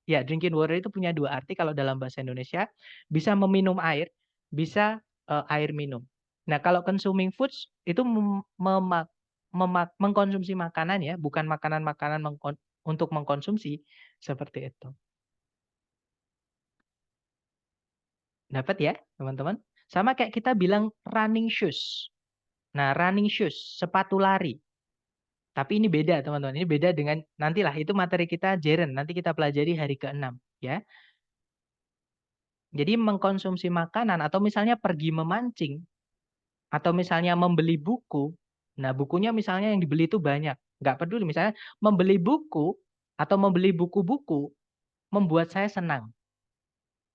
ya drinking water itu punya dua arti kalau dalam bahasa Indonesia. Bisa meminum air, bisa air minum. Nah, kalau consuming foods itu mengkonsumsi makanan ya, bukan makanan-makanan untuk mengkonsumsi, seperti itu. Dapat ya, teman-teman? Sama kayak kita bilang running shoes. Nah, running shoes, sepatu lari. Tapi ini beda, teman-teman. Ini beda dengan nantilah itu materi kita jeren. Nanti kita pelajari hari ke-6, ya. Jadi mengkonsumsi makanan atau misalnya pergi memancing atau misalnya membeli buku. Nah, bukunya misalnya yang dibeli itu banyak. Nggak peduli misalnya membeli buku atau membeli buku-buku membuat saya senang.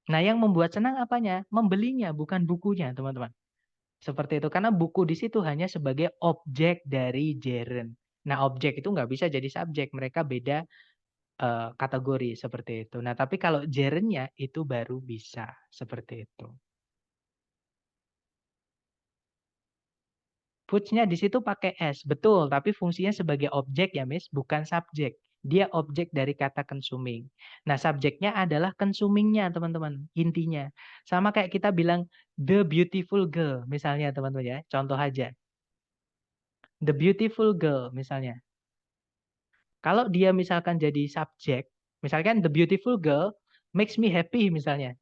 Nah, yang membuat senang apanya? Membelinya, bukan bukunya, teman-teman. Seperti itu. Karena buku di situ hanya sebagai objek dari gerund. Nah, objek itu nggak bisa jadi subjek. Mereka beda kategori seperti itu. Nah, tapi kalau gerundnya itu baru bisa seperti itu. Foods-nya di situ pakai S, betul. Tapi fungsinya sebagai objek ya, Miss, bukan subjek. Dia objek dari kata consuming. Nah, subjeknya adalah consuming-nya, teman-teman. Intinya. Sama kayak kita bilang the beautiful girl, misalnya, teman-teman ya. Contoh aja. The beautiful girl, misalnya. Kalau dia misalkan jadi subjek, misalkan the beautiful girl makes me happy, misalnya.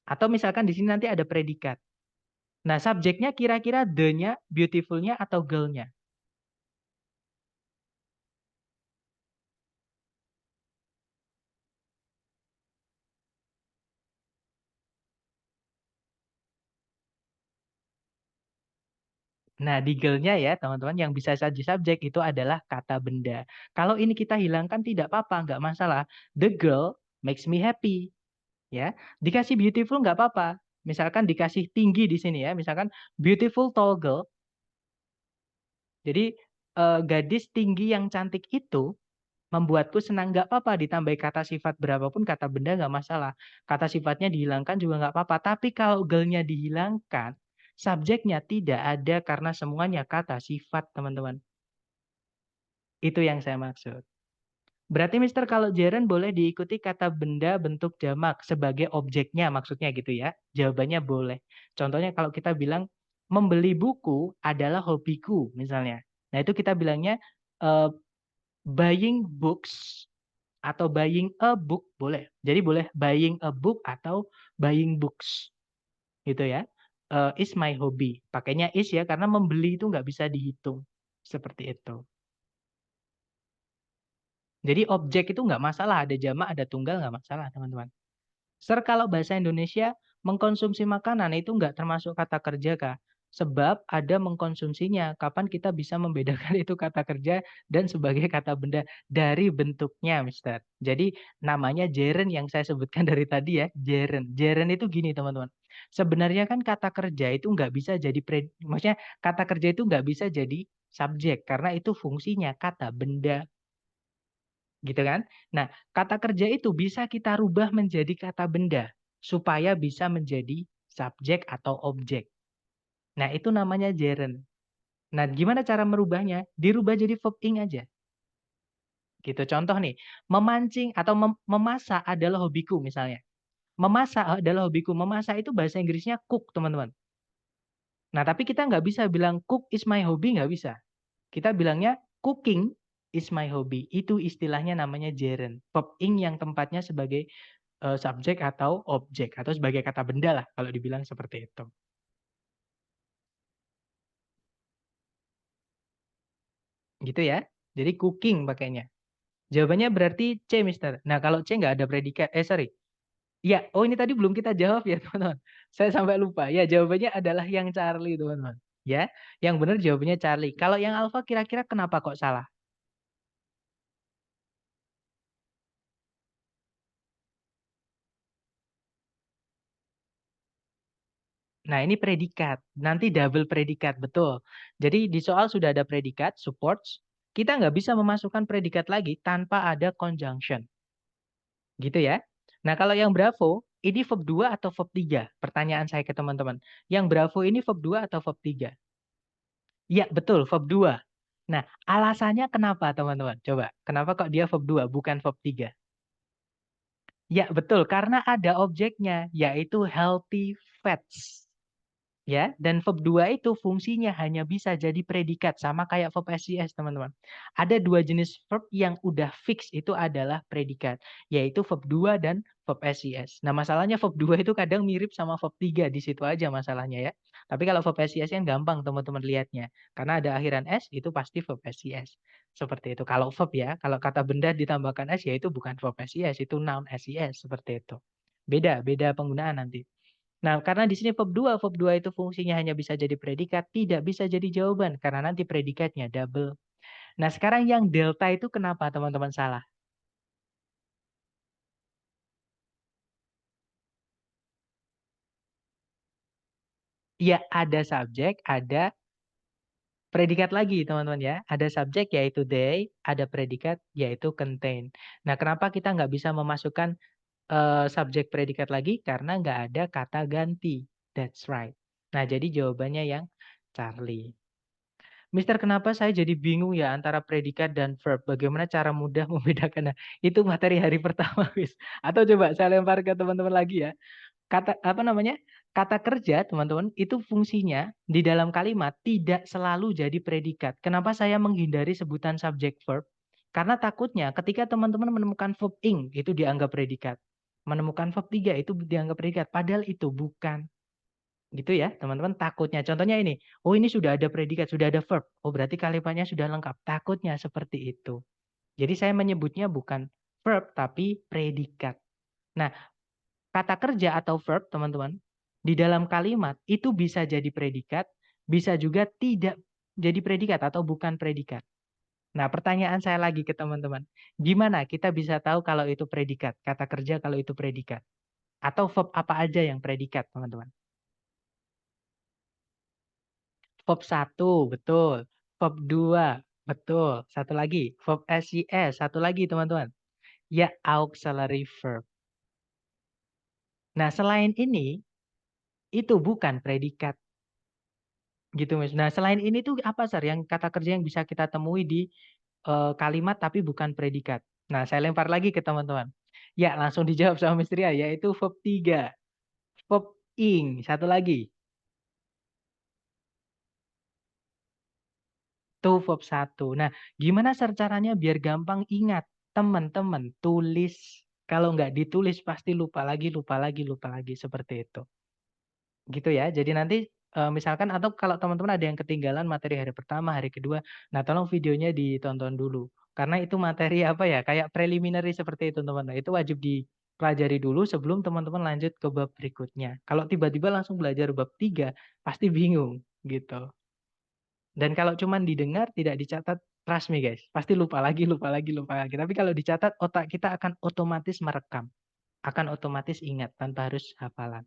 Atau misalkan di sini nanti ada predikat. Nah, subjeknya kira-kira the-nya, beautiful-nya, atau girl-nya. Nah, di girl-nya ya, teman-teman, yang bisa saja subjek itu adalah kata benda. Kalau ini kita hilangkan tidak apa-apa, nggak masalah. The girl makes me happy. Ya, dikasih beautiful nggak apa-apa. Misalkan dikasih tinggi di sini ya, misalkan beautiful tall girl. Jadi gadis tinggi yang cantik itu membuatku senang, nggak apa-apa ditambah kata sifat berapapun kata benda nggak masalah. Kata sifatnya dihilangkan juga nggak apa-apa. Tapi kalau girl-nya dihilangkan, subjeknya tidak ada karena semuanya kata sifat, teman-teman. Itu yang saya maksud. Berarti Mister kalau gerund boleh diikuti kata benda bentuk jamak sebagai objeknya maksudnya gitu ya. Jawabannya boleh. Contohnya kalau kita bilang membeli buku adalah hobiku misalnya. Nah itu kita bilangnya eh, buying books atau buying a book boleh. Jadi boleh buying a book atau buying books gitu ya. Is my hobby. Pakainya is ya karena membeli itu nggak bisa dihitung. Seperti itu. Jadi objek itu nggak masalah, ada jamak, ada tunggal nggak masalah, teman-teman. Kalau bahasa Indonesia mengkonsumsi makanan itu nggak termasuk kata kerja, Kak. Sebab ada mengkonsumsinya. Kapan kita bisa membedakan itu kata kerja dan sebagai kata benda dari bentuknya, Mister. Jadi namanya gerund yang saya sebutkan dari tadi ya, gerund. Gerund itu gini, teman-teman. Sebenarnya kan kata kerja itu nggak bisa jadi, maksudnya kata kerja itu nggak bisa jadi subjek karena itu fungsinya kata benda. Gitu kan? Nah, kata kerja itu bisa kita rubah menjadi kata benda supaya bisa menjadi subjek atau objek. Nah, itu namanya gerund. Nah, gimana cara merubahnya? Dirubah jadi verb ing aja. Gitu. Contoh nih, memancing atau memasak adalah hobiku misalnya. Memasak adalah hobiku. Memasak itu bahasa Inggrisnya cook, teman-teman. Nah, tapi kita nggak bisa bilang cook is my hobby, nggak bisa. Kita bilangnya cooking is my hobby. Itu istilahnya namanya gerund. Verb ing yang tempatnya sebagai subjek atau objek atau sebagai kata benda lah kalau dibilang seperti itu. Gitu ya. Jadi cooking pakainya. Jawabannya berarti C, Mister. Nah, kalau C nggak ada predikat. Sorry. Ya, oh ini tadi belum kita jawab ya, teman-teman. Saya sampai lupa. Ya, jawabannya adalah yang Charlie, teman-teman. Ya, yang benar jawabannya Charlie. Kalau yang Alpha kira-kira kenapa kok salah? Nah, ini predikat. Nanti double predikat, betul. Jadi di soal sudah ada predikat, supports. Kita nggak bisa memasukkan predikat lagi tanpa ada conjunction. Gitu ya. Nah, kalau yang Bravo, ini verb 2 atau verb 3? Pertanyaan saya ke teman-teman. Yang Bravo ini verb 2 atau verb 3? Iya, betul, verb 2. Nah, alasannya kenapa, teman-teman? Coba, kenapa kok dia verb 2, bukan verb 3? Ya, betul, karena ada objeknya, yaitu healthy fats. Ya, dan verb 2 itu fungsinya hanya bisa jadi predikat, sama kayak verb SIS, teman-teman. Ada 2 jenis verb yang udah fix itu adalah predikat, yaitu verb 2 dan verb SIS. Nah, masalahnya verb 2 itu kadang mirip sama verb 3, di situ aja masalahnya ya. Tapi kalau verb SIS kan gampang teman-teman lihatnya, karena ada akhiran S, itu pasti verb SIS. Seperti itu. Kalau verb ya, kalau kata benda ditambahkan S, ya itu bukan verb SIS, itu noun SIS, seperti itu. Beda, beda penggunaan nanti. Nah, karena di sini verb 2 itu fungsinya hanya bisa jadi predikat, tidak bisa jadi jawaban karena nanti predikatnya double. Nah, sekarang yang delta itu kenapa teman-teman salah? Ya, ada subjek, ada predikat lagi, teman-teman ya. Ada subjek yaitu they, ada predikat yaitu contain. Nah, kenapa kita nggak bisa memasukkan subjek predikat lagi? Karena nggak ada kata ganti. That's right. Nah, jadi jawabannya yang Charlie. Mister, kenapa saya jadi bingung ya antara predikat dan verb? Bagaimana cara mudah membedakan? Nah, itu materi hari pertama, Wis. Atau coba saya lempar ke teman-teman lagi ya. Kata apa namanya? Kata kerja, teman-teman, itu fungsinya di dalam kalimat tidak selalu jadi predikat. Kenapa saya menghindari sebutan subjek verb? Karena takutnya ketika teman-teman menemukan verb ing itu dianggap predikat. Menemukan verb 3 itu dianggap predikat, padahal itu bukan. Gitu ya, teman-teman, takutnya. Contohnya ini, oh ini sudah ada predikat, sudah ada verb. Oh berarti kalimatnya sudah lengkap. Takutnya seperti itu. Jadi saya menyebutnya bukan verb, tapi predikat. Nah, kata kerja atau verb, teman-teman, di dalam kalimat itu bisa jadi predikat, bisa juga tidak jadi predikat atau bukan predikat. Nah, pertanyaan saya lagi ke teman-teman. Gimana kita bisa tahu kalau itu predikat? Kata kerja kalau itu predikat. Atau verb apa aja yang predikat, teman-teman? Verb 1, betul. Verb 2, betul. Satu lagi, verb SIS, satu lagi teman-teman. Ya, auxiliary verb. Nah, selain ini, itu bukan predikat. Gitu, Mas. Nah, selain ini tuh apa, Sar, yang kata kerja yang bisa kita temui di kalimat tapi bukan predikat? Nah, saya lempar lagi ke teman-teman. Ya, langsung dijawab sama Miss Ria, yaitu verb 3. Verb ing, satu lagi. Tuh verb 1. Nah, gimana Sar caranya biar gampang ingat? Teman-teman, tulis. Kalau nggak ditulis pasti lupa lagi, lupa lagi, lupa lagi. Seperti itu. Gitu ya. Jadi nanti misalkan atau kalau teman-teman ada yang ketinggalan materi hari pertama, hari kedua, nah tolong videonya ditonton dulu. Karena itu materi apa ya, kayak preliminary seperti itu teman-teman. Itu wajib dipelajari dulu sebelum teman-teman lanjut ke bab berikutnya. Kalau tiba-tiba langsung belajar bab 3, pasti bingung gitu. Dan kalau cuman didengar tidak dicatat, trust me guys, pasti lupa lagi, lupa lagi, lupa lagi. Tapi kalau dicatat, otak kita akan otomatis merekam, akan otomatis ingat tanpa harus hafalan.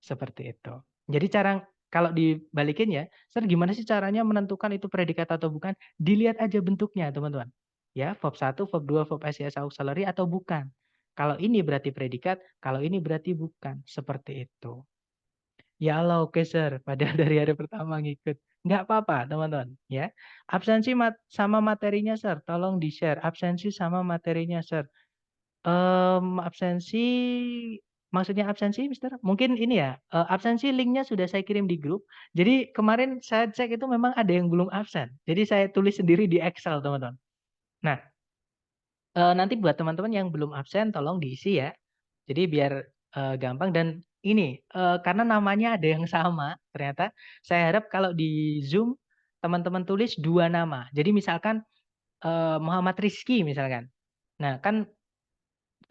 Seperti itu. Jadi cara kalau dibalikin ya, Sir gimana sih caranya menentukan itu predikat atau bukan? Dilihat aja bentuknya, teman-teman. Ya, verb 1, verb 2, verb SIS auxiliary atau bukan. Kalau ini berarti predikat, kalau ini berarti bukan. Seperti itu. Ya Allah, oke Sir. Padahal dari hari pertama ngikut. Nggak apa-apa, teman-teman. Ya, absensi sama materinya Sir. Tolong di-share. Absensi sama materinya Sir. Absensi, maksudnya absensi, Mister? Mungkin ini ya, absensi linknya sudah saya kirim di grup. Jadi kemarin saya cek itu memang ada yang belum absen. Jadi saya tulis sendiri di Excel, teman-teman. Nah, nanti buat teman-teman yang belum absen tolong diisi ya. Jadi biar, gampang dan ini, karena namanya ada yang sama ternyata, saya harap kalau di Zoom teman-teman tulis 2 nama. Jadi misalkan, Muhammad Rizky misalkan. Nah kan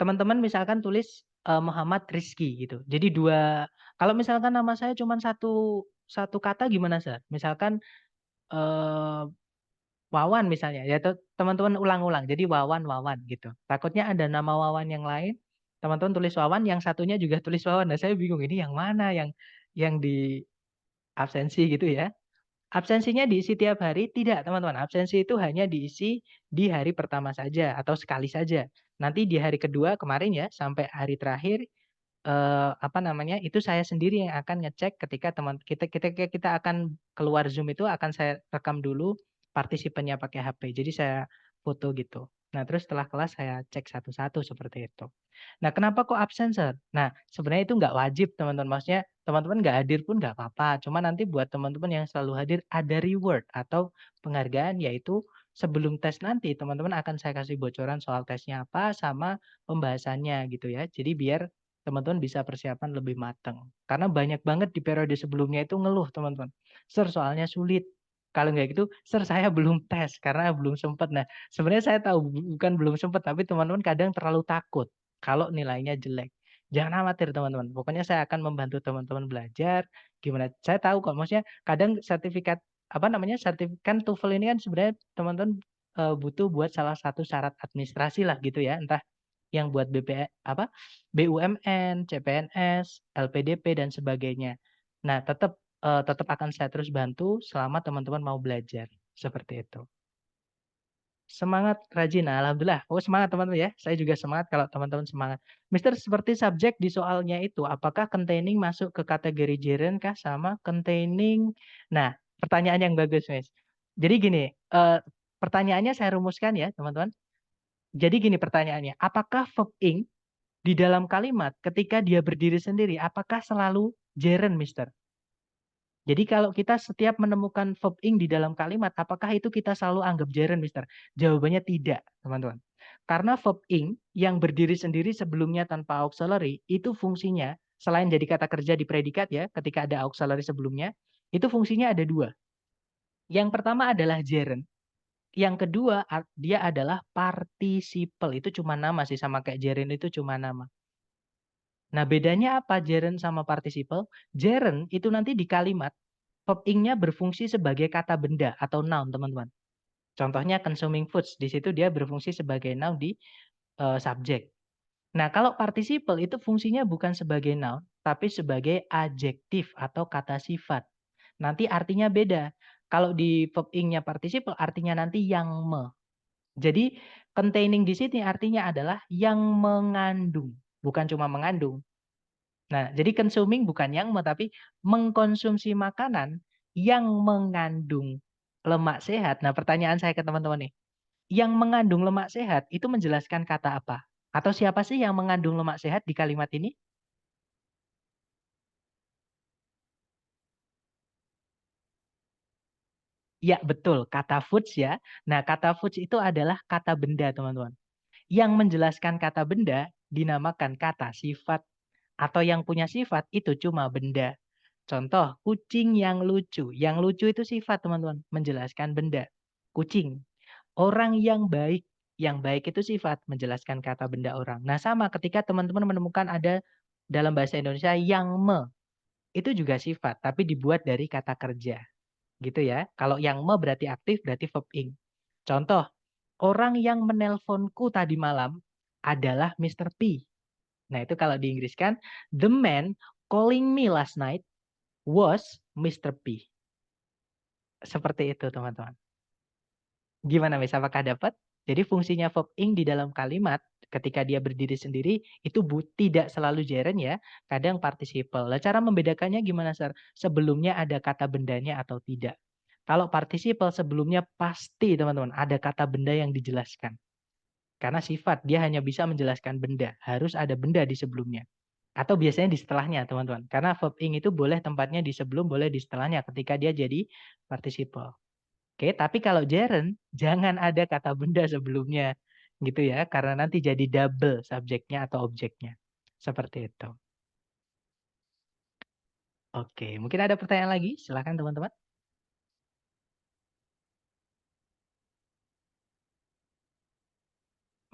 teman-teman misalkan tulis, Muhammad Rizky gitu. Jadi 2 kalau misalkan nama saya cuman satu satu kata gimana, Sar? Misalkan, eee, Wawan misalnya, ya teman-teman ulang-ulang, jadi Wawan Wawan gitu. Takutnya ada nama Wawan yang lain, teman-teman tulis Wawan, yang satunya juga tulis Wawan. Nah, saya bingung ini yang mana yang di absensi gitu ya. Absensinya diisi tiap hari? Tidak, teman-teman. Absensi itu hanya diisi di hari pertama saja atau sekali saja. Nanti di hari kedua kemarin ya, sampai hari terakhir, apa namanya, itu saya sendiri yang akan ngecek ketika teman kita kita kita akan keluar Zoom itu akan saya rekam dulu partisipannya pakai HP. Jadi saya foto gitu. Nah, terus setelah kelas saya cek satu-satu seperti itu. Nah, kenapa kok absen, Sir? Nah, sebenarnya itu nggak wajib, teman-teman. Maksudnya teman-teman nggak hadir pun nggak apa-apa. Cuma nanti buat teman-teman yang selalu hadir ada reward atau penghargaan, yaitu sebelum tes nanti teman-teman akan saya kasih bocoran soal tesnya apa sama pembahasannya gitu ya. Jadi biar teman-teman bisa persiapan lebih matang. Karena banyak banget di periode sebelumnya itu ngeluh, teman-teman. Sir, soalnya sulit. Kalau nggak gitu, Sir, saya belum tes karena belum sempat. Nah, sebenarnya saya tahu bukan belum sempat, tapi teman-teman kadang terlalu takut kalau nilainya jelek. Jangan khawatir teman-teman, pokoknya saya akan membantu teman-teman belajar gimana. Saya tahu kok, maksudnya kadang sertifikat apa namanya sertifikat kan TOEFL ini kan sebenarnya teman-teman butuh buat salah satu syarat administrasi lah gitu ya, entah yang buat apa BUMN, CPNS, LPDP dan sebagainya. Nah, tetap akan saya terus bantu selama teman-teman mau belajar seperti itu. Semangat, rajin. Nah, alhamdulillah. Oh, semangat teman-teman ya. Saya juga semangat kalau teman-teman semangat. Mister, seperti subjek di soalnya itu, apakah containing masuk ke kategori gerund kah sama containing? Nah, pertanyaan yang bagus, Miss. Jadi gini, pertanyaannya saya rumuskan ya, teman-teman. Jadi gini pertanyaannya, apakah verb ing di dalam kalimat ketika dia berdiri sendiri, apakah selalu gerund, Mister? Jadi kalau kita setiap menemukan verb ing di dalam kalimat, apakah itu kita selalu anggap gerund, Mister? Jawabannya tidak, teman-teman. Karena verb ing yang berdiri sendiri sebelumnya tanpa auxiliary, itu fungsinya, selain jadi kata kerja di predikat ya, ketika ada auxiliary sebelumnya, itu fungsinya ada dua. Yang pertama adalah gerund. Yang kedua, dia adalah participle. Itu cuma nama sih, sama kayak gerund itu cuma nama. Nah, bedanya apa gerund sama participle? Gerund itu nanti di kalimat, verb ing-nya berfungsi sebagai kata benda atau noun, teman-teman. Contohnya consuming foods, di situ dia berfungsi sebagai noun di subjek. Nah, kalau participle itu fungsinya bukan sebagai noun, tapi sebagai adjektif atau kata sifat. Nanti artinya beda. Kalau di verb ing-nya participle artinya nanti yang Jadi containing di sini artinya adalah yang mengandung, bukan cuma mengandung. Nah, jadi consuming bukan yang tapi mengkonsumsi makanan yang mengandung lemak sehat. Nah, pertanyaan saya ke teman-teman nih, yang mengandung lemak sehat itu menjelaskan kata apa? Atau siapa sih yang mengandung lemak sehat di kalimat ini? Ya, betul, kata foods ya. Nah, kata foods itu adalah kata benda, teman-teman. Yang menjelaskan kata benda dinamakan kata sifat. Atau yang punya sifat itu cuma benda. Contoh, kucing yang lucu. Yang lucu itu sifat, teman-teman. Menjelaskan benda. Kucing. Orang yang baik. Yang baik itu sifat. Menjelaskan kata benda orang. Nah, sama ketika teman-teman menemukan ada dalam bahasa Indonesia yang itu juga sifat. Tapi dibuat dari kata kerja. Gitu ya. Kalau yang berarti aktif, berarti verb ing. Contoh, orang yang menelponku tadi malam adalah Mr. P. Nah, itu kalau di Inggris kan, the man calling me last night was Mr. P. Seperti itu, teman-teman. Gimana, Miss? Apakah dapat? Jadi fungsinya verb ing di dalam kalimat ketika dia berdiri sendiri itu tidak selalu gerund ya, kadang participle. Lah cara membedakannya gimana, Sir? Sebelumnya ada kata bendanya atau tidak. Kalau participle sebelumnya pasti, teman-teman, ada kata benda yang dijelaskan. Karena sifat, dia hanya bisa menjelaskan benda. Harus ada benda di sebelumnya. Atau biasanya di setelahnya, teman-teman. Karena verb ing itu boleh tempatnya di sebelum, boleh di setelahnya ketika dia jadi participle. Oke, tapi kalau gerund, jangan ada kata benda sebelumnya. Gitu ya, karena nanti jadi double subjeknya atau objeknya. Seperti itu. Oke, mungkin ada pertanyaan lagi? Silakan teman-teman.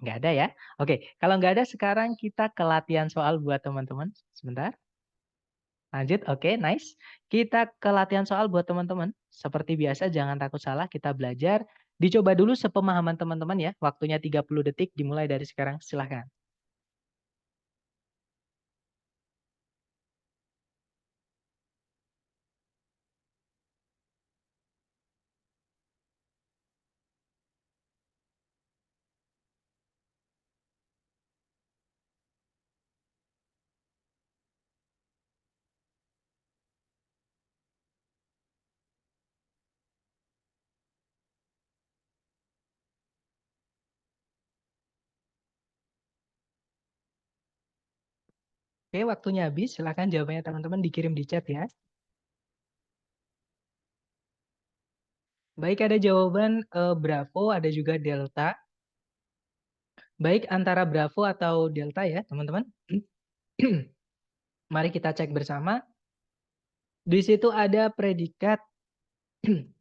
Nggak ada ya? Oke, kalau nggak ada sekarang kita ke latihan soal buat teman-teman. Sebentar. Lanjut, oke, nice. Kita ke latihan soal buat teman-teman. Seperti biasa, jangan takut salah, kita belajar. Dicoba dulu sepemahaman teman-teman ya. Waktunya 30 detik, dimulai dari sekarang. Silahkan. Oke, waktunya habis. Silakan jawabannya teman-teman dikirim di chat ya. Baik, ada jawaban Bravo, ada juga Delta. Baik, antara Bravo atau Delta ya, teman-teman. Mari kita cek bersama. Di situ ada predikat.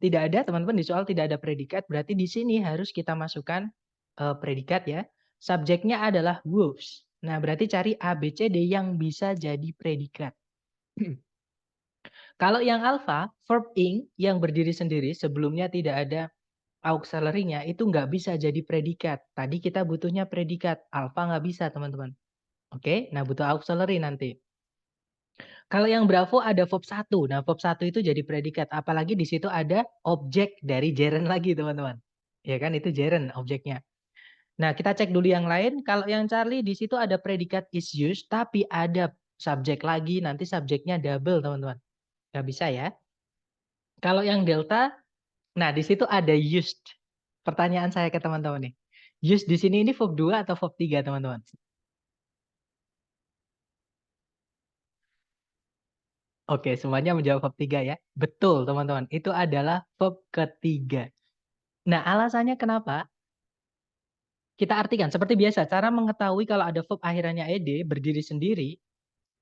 Tidak ada, teman-teman, di soal tidak ada predikat. Berarti di sini harus kita masukkan predikat ya. Subjeknya adalah wolves. Nah, berarti cari A, B, C, D yang bisa jadi predikat. Kalau yang alpha, verb ing yang berdiri sendiri, sebelumnya tidak ada auxiliary-nya, itu nggak bisa jadi predikat. Tadi kita butuhnya predikat. Alpha nggak bisa, teman-teman. Oke, nah butuh auxiliary nanti. Kalau yang Bravo ada verb 1. Nah, verb 1 itu jadi predikat. Apalagi di situ ada objek dari gerund lagi, teman-teman. Ya kan, itu gerund objeknya. Nah, kita cek dulu yang lain. Kalau yang Charlie di situ ada predikat is used, tapi ada subjek lagi, nanti subjeknya double, teman-teman. Nggak bisa ya. Kalau yang Delta, nah di situ ada used. Pertanyaan saya ke teman-teman nih. Used di sini ini verb 2 atau verb 3, teman-teman? Oke, semuanya menjawab verb 3 ya. Betul, teman-teman. Itu adalah verb ketiga. Nah, alasannya kenapa? Kita artikan seperti biasa. Cara mengetahui kalau ada verb akhirannya ed berdiri sendiri,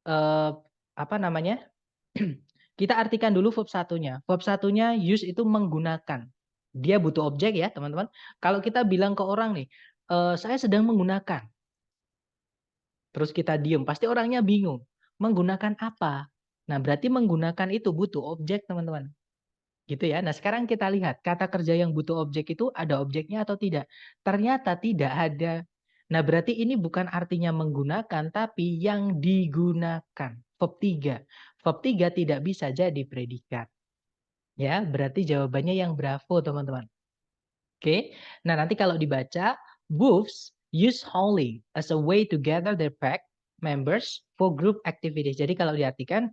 eh, apa namanya? Kita artikan dulu verb satunya. Verb satunya use itu menggunakan. Dia butuh objek ya, teman-teman. Kalau kita bilang ke orang nih, saya sedang menggunakan. Terus kita diem, pasti orangnya bingung. Menggunakan apa? Nah, berarti menggunakan itu butuh objek, teman-teman. Gitu ya. Nah, sekarang kita lihat kata kerja yang butuh objek itu ada objeknya atau tidak. Ternyata tidak ada. Nah, berarti ini bukan artinya menggunakan, tapi yang digunakan. Verb 3. Verb 3 tidak bisa jadi predikat. Ya, berarti jawabannya yang Bravo, teman-teman. Oke. Nah, nanti kalau dibaca, wolves use howling as a way to gather their pack members for group activities. Jadi kalau diartikan,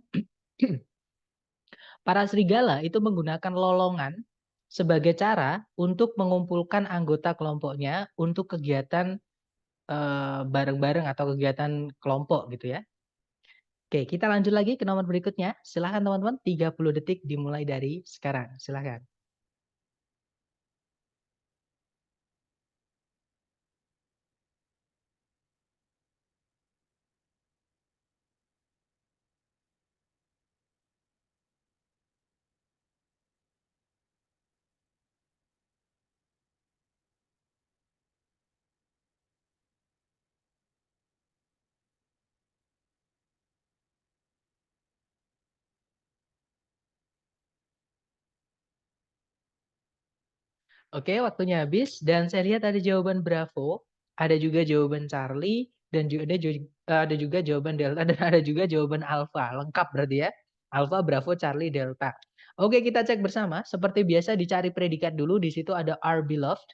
para serigala itu menggunakan lolongan sebagai cara untuk mengumpulkan anggota kelompoknya untuk kegiatan bareng-bareng atau kegiatan kelompok gitu ya. Oke, kita lanjut lagi ke nomor berikutnya. Silahkan teman-teman, 30 detik dimulai dari sekarang. Silahkan. Oke, waktunya habis dan saya lihat ada jawaban Bravo, ada juga jawaban Charlie dan juga ada juga jawaban Delta dan ada juga jawaban Alpha. Lengkap berarti ya. Alpha, Bravo, Charlie, Delta. Oke, kita cek bersama. Seperti biasa dicari predikat dulu. Di situ ada Our Beloved.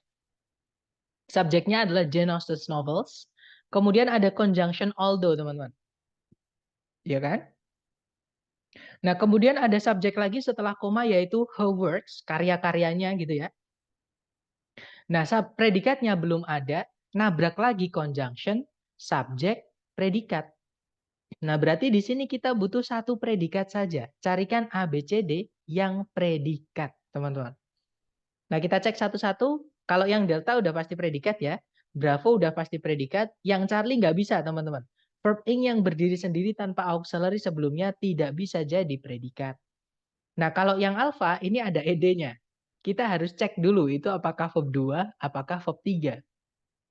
Subjeknya adalah Jane Austen's novels. Kemudian ada conjunction although, teman-teman. Ya kan? Nah, kemudian ada subjek lagi setelah koma yaitu her works, karya-karyanya gitu ya. Nah, predikatnya belum ada, nabrak lagi conjunction, subjek, predikat. Nah, berarti di sini kita butuh satu predikat saja. Carikan A, B, C, D yang predikat, teman-teman. Nah, kita cek satu-satu. Kalau yang Delta udah pasti predikat ya. Bravo udah pasti predikat. Yang Charlie nggak bisa, teman-teman. Verb ing yang berdiri sendiri tanpa auxiliary sebelumnya tidak bisa jadi predikat. Nah, kalau yang alpha ini ada ed-nya. Kita harus cek dulu itu apakah verb 2, apakah verb 3.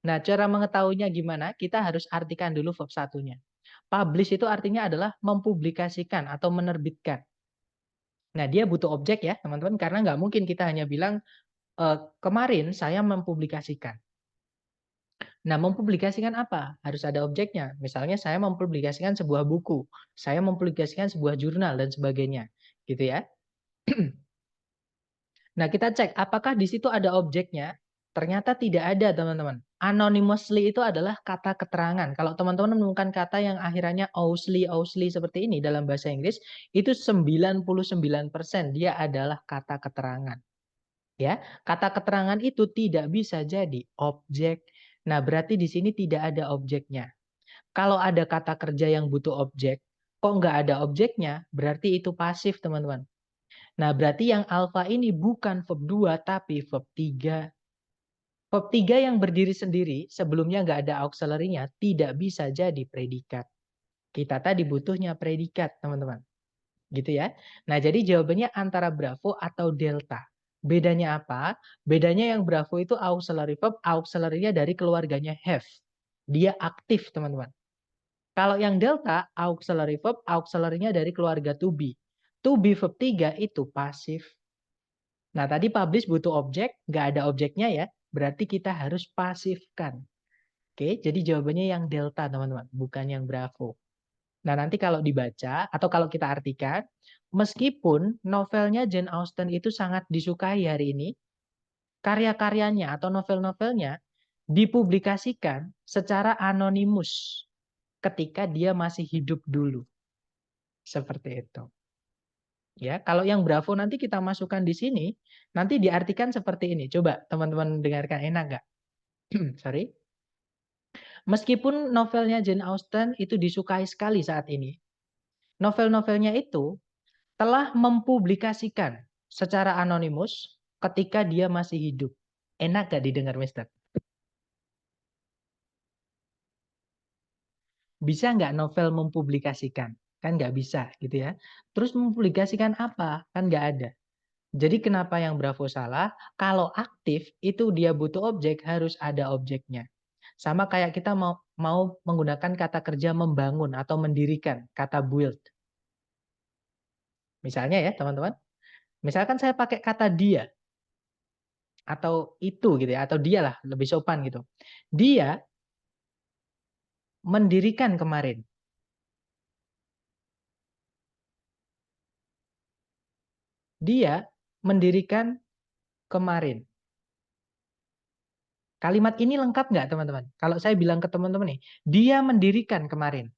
Nah, cara mengetahuinya gimana? Kita harus artikan dulu verb satunya. Publish itu artinya adalah mempublikasikan atau menerbitkan. Nah, dia butuh objek ya, teman-teman, karena nggak mungkin kita hanya bilang, kemarin saya mempublikasikan. Nah, mempublikasikan apa? Harus ada objeknya. Misalnya saya mempublikasikan sebuah buku, saya mempublikasikan sebuah jurnal, dan sebagainya. Gitu ya. Nah, kita cek apakah di situ ada objeknya. Ternyata tidak ada, teman-teman. Anonymously itu adalah kata keterangan. Kalau teman-teman menemukan kata yang akhirannya ausly seperti ini dalam bahasa Inggris, itu 99% dia adalah kata keterangan. Ya, kata keterangan itu tidak bisa jadi objek. Nah, berarti di sini tidak ada objeknya. Kalau ada kata kerja yang butuh objek, kok nggak ada objeknya, berarti itu pasif, teman-teman. Nah, berarti yang alfa ini bukan verb 2, tapi verb 3. Verb 3 yang berdiri sendiri, sebelumnya nggak ada auxiliary-nya, tidak bisa jadi predikat. Kita tadi butuhnya predikat, teman-teman. Gitu ya. Nah, jadi jawabannya antara Bravo atau Delta. Bedanya apa? Bedanya yang Bravo itu auxiliary verb, auxiliary-nya dari keluarganya have. Dia aktif, teman-teman. Kalau yang Delta, auxiliary verb, auxiliary-nya dari keluarga to be. To be verb 3 itu pasif. Nah, tadi publish butuh objek, nggak ada objeknya ya. Berarti kita harus pasifkan. Oke, jadi jawabannya yang Delta, teman-teman. Bukan yang Bravo. Nah, nanti kalau dibaca atau kalau kita artikan, meskipun novelnya Jane Austen itu sangat disukai hari ini, karya-karyanya atau novel-novelnya dipublikasikan secara anonimus ketika dia masih hidup dulu. Seperti itu. Ya, kalau yang Bravo nanti kita masukkan di sini, nanti diartikan seperti ini. Coba teman-teman dengarkan, enak nggak? Sorry. Meskipun novelnya Jane Austen itu disukai sekali saat ini, novel-novelnya itu telah mempublikasikan secara anonimus ketika dia masih hidup. Enak gak didengar, Mister? Bisa nggak novel mempublikasikan? Kan nggak bisa, gitu ya. Terus mempublikasikan apa? Kan nggak ada. Jadi kenapa yang Bravo salah? Kalau aktif, itu dia butuh objek, harus ada objeknya. Sama kayak kita mau menggunakan kata kerja membangun atau mendirikan, kata build. Misalnya ya, teman-teman. Misalkan saya pakai kata dia, atau itu gitu ya, atau dialah lebih sopan gitu. Dia mendirikan kemarin. Dia mendirikan kemarin. Kalimat ini lengkap nggak, teman-teman? Kalau saya bilang ke teman-teman nih, dia mendirikan kemarin.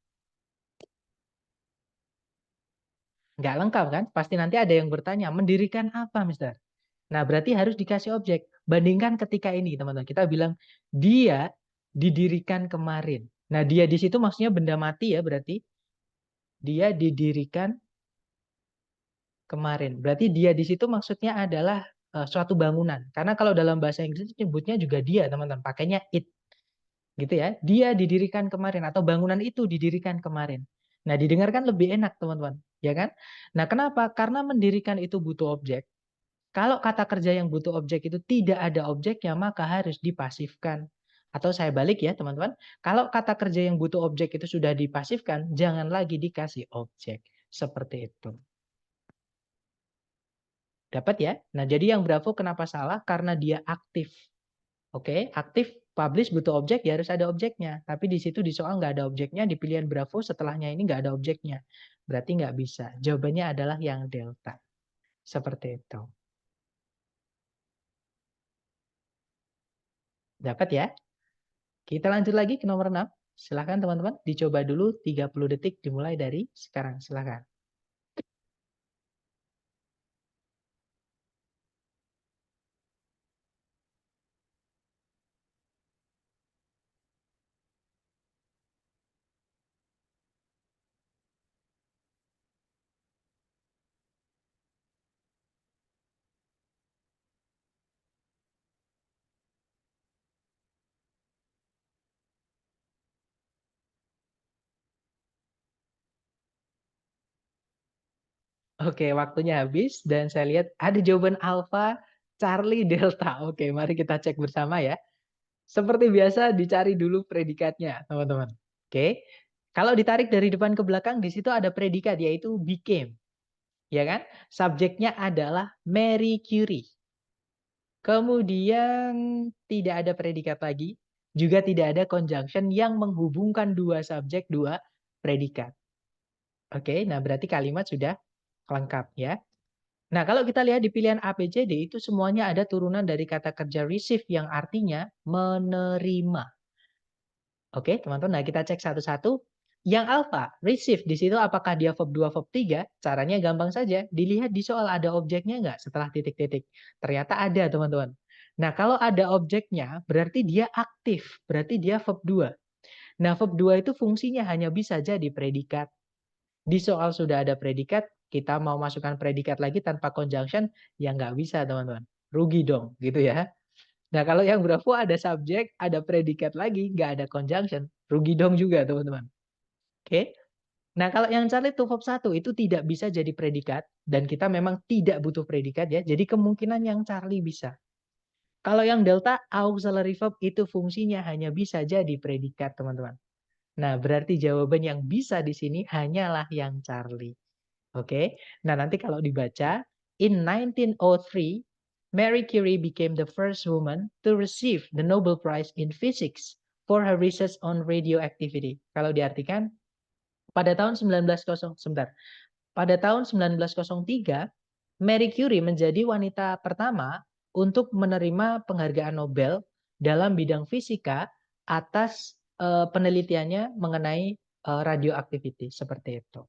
Nggak lengkap kan? Pasti nanti ada yang bertanya, mendirikan apa, Mister? Nah, berarti harus dikasih objek. Bandingkan ketika ini, teman-teman. Kita bilang, dia didirikan kemarin. Nah, dia di situ maksudnya benda mati ya, berarti. Dia didirikan kemarin. Berarti dia di situ maksudnya adalah suatu bangunan. Karena kalau dalam bahasa Inggris nyebutnya juga dia, teman-teman. Pakainya it. Gitu ya. Dia didirikan kemarin atau bangunan itu didirikan kemarin. Nah, didengarkan lebih enak, teman-teman. Ya kan? Nah, kenapa? Karena mendirikan itu butuh objek. Kalau kata kerja yang butuh objek itu tidak ada objeknya, maka harus dipasifkan. Atau saya balik ya, teman-teman. Kalau kata kerja yang butuh objek itu sudah dipasifkan, jangan lagi dikasih objek. Seperti itu. Dapat ya? Nah, jadi yang Bravo kenapa salah? Karena dia aktif. Oke, aktif, publish butuh objek, ya harus ada objeknya. Tapi di situ di soal nggak ada objeknya, di pilihan Bravo setelahnya ini nggak ada objeknya. Berarti nggak bisa. Jawabannya adalah yang delta. Seperti itu. Dapat ya? Kita lanjut lagi ke nomor 6. Silahkan teman-teman, dicoba dulu 30 detik dimulai dari sekarang. Silahkan. Oke, waktunya habis dan saya lihat ada jawaban alfa, Charlie, delta. Oke, mari kita cek bersama ya. Seperti biasa dicari dulu predikatnya, teman-teman. Oke. Kalau ditarik dari depan ke belakang di situ ada predikat yaitu became. Ya kan? Subjeknya adalah Marie Curie. Kemudian tidak ada predikat lagi, juga tidak ada conjunction yang menghubungkan dua subjek, dua predikat. Oke, nah berarti kalimat sudah lengkap ya. Nah, kalau kita lihat di pilihan A, B, C, D itu semuanya ada turunan dari kata kerja receive yang artinya menerima. Oke, teman-teman. Nah, kita cek satu-satu. Yang alpha, receive, di situ apakah dia verb 2, verb 3? Caranya gampang saja. Dilihat di soal ada objeknya nggak setelah titik-titik. Ternyata ada, teman-teman. Nah, kalau ada objeknya, berarti dia aktif. Berarti dia verb 2. Nah, verb 2 itu fungsinya hanya bisa jadi predikat. Di soal sudah ada predikat, kita mau masukkan predikat lagi tanpa conjunction, ya nggak bisa teman-teman. Rugi dong, gitu ya. Nah, kalau yang Bravo ada subjek, ada predikat lagi, nggak ada conjunction. Rugi dong juga teman-teman. Oke. Nah, kalau yang Charlie itu verb 1 itu tidak bisa jadi predikat, dan kita memang tidak butuh predikat ya, jadi kemungkinan yang Charlie bisa. Kalau yang Delta, auxiliary verb itu fungsinya hanya bisa jadi predikat teman-teman. Nah, berarti jawaban yang bisa di sini hanyalah yang Charlie. Oke. Nah, nanti kalau dibaca, in 1903, Marie Curie became the first woman to receive the Nobel Prize in Physics for her research on radioactivity. Kalau diartikan, pada tahun 1900, sebentar. Pada tahun 1903, Marie Curie menjadi wanita pertama untuk menerima penghargaan Nobel dalam bidang fisika atas penelitiannya mengenai radioactivity seperti itu.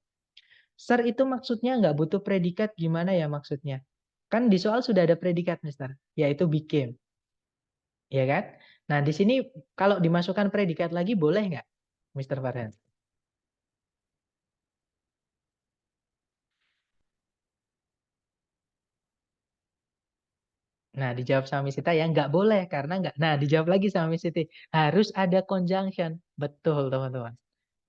Sir itu maksudnya nggak butuh predikat gimana ya maksudnya? Kan di soal sudah ada predikat, Mister, yaitu became. Ya kan? Nah, di sini kalau dimasukkan predikat lagi boleh nggak, Mister Farhan? Nah, dijawab sama Miss Sita ya nggak boleh karena nggak. Nah, dijawab lagi sama Miss Siti. Harus ada conjunction. Betul, teman-teman.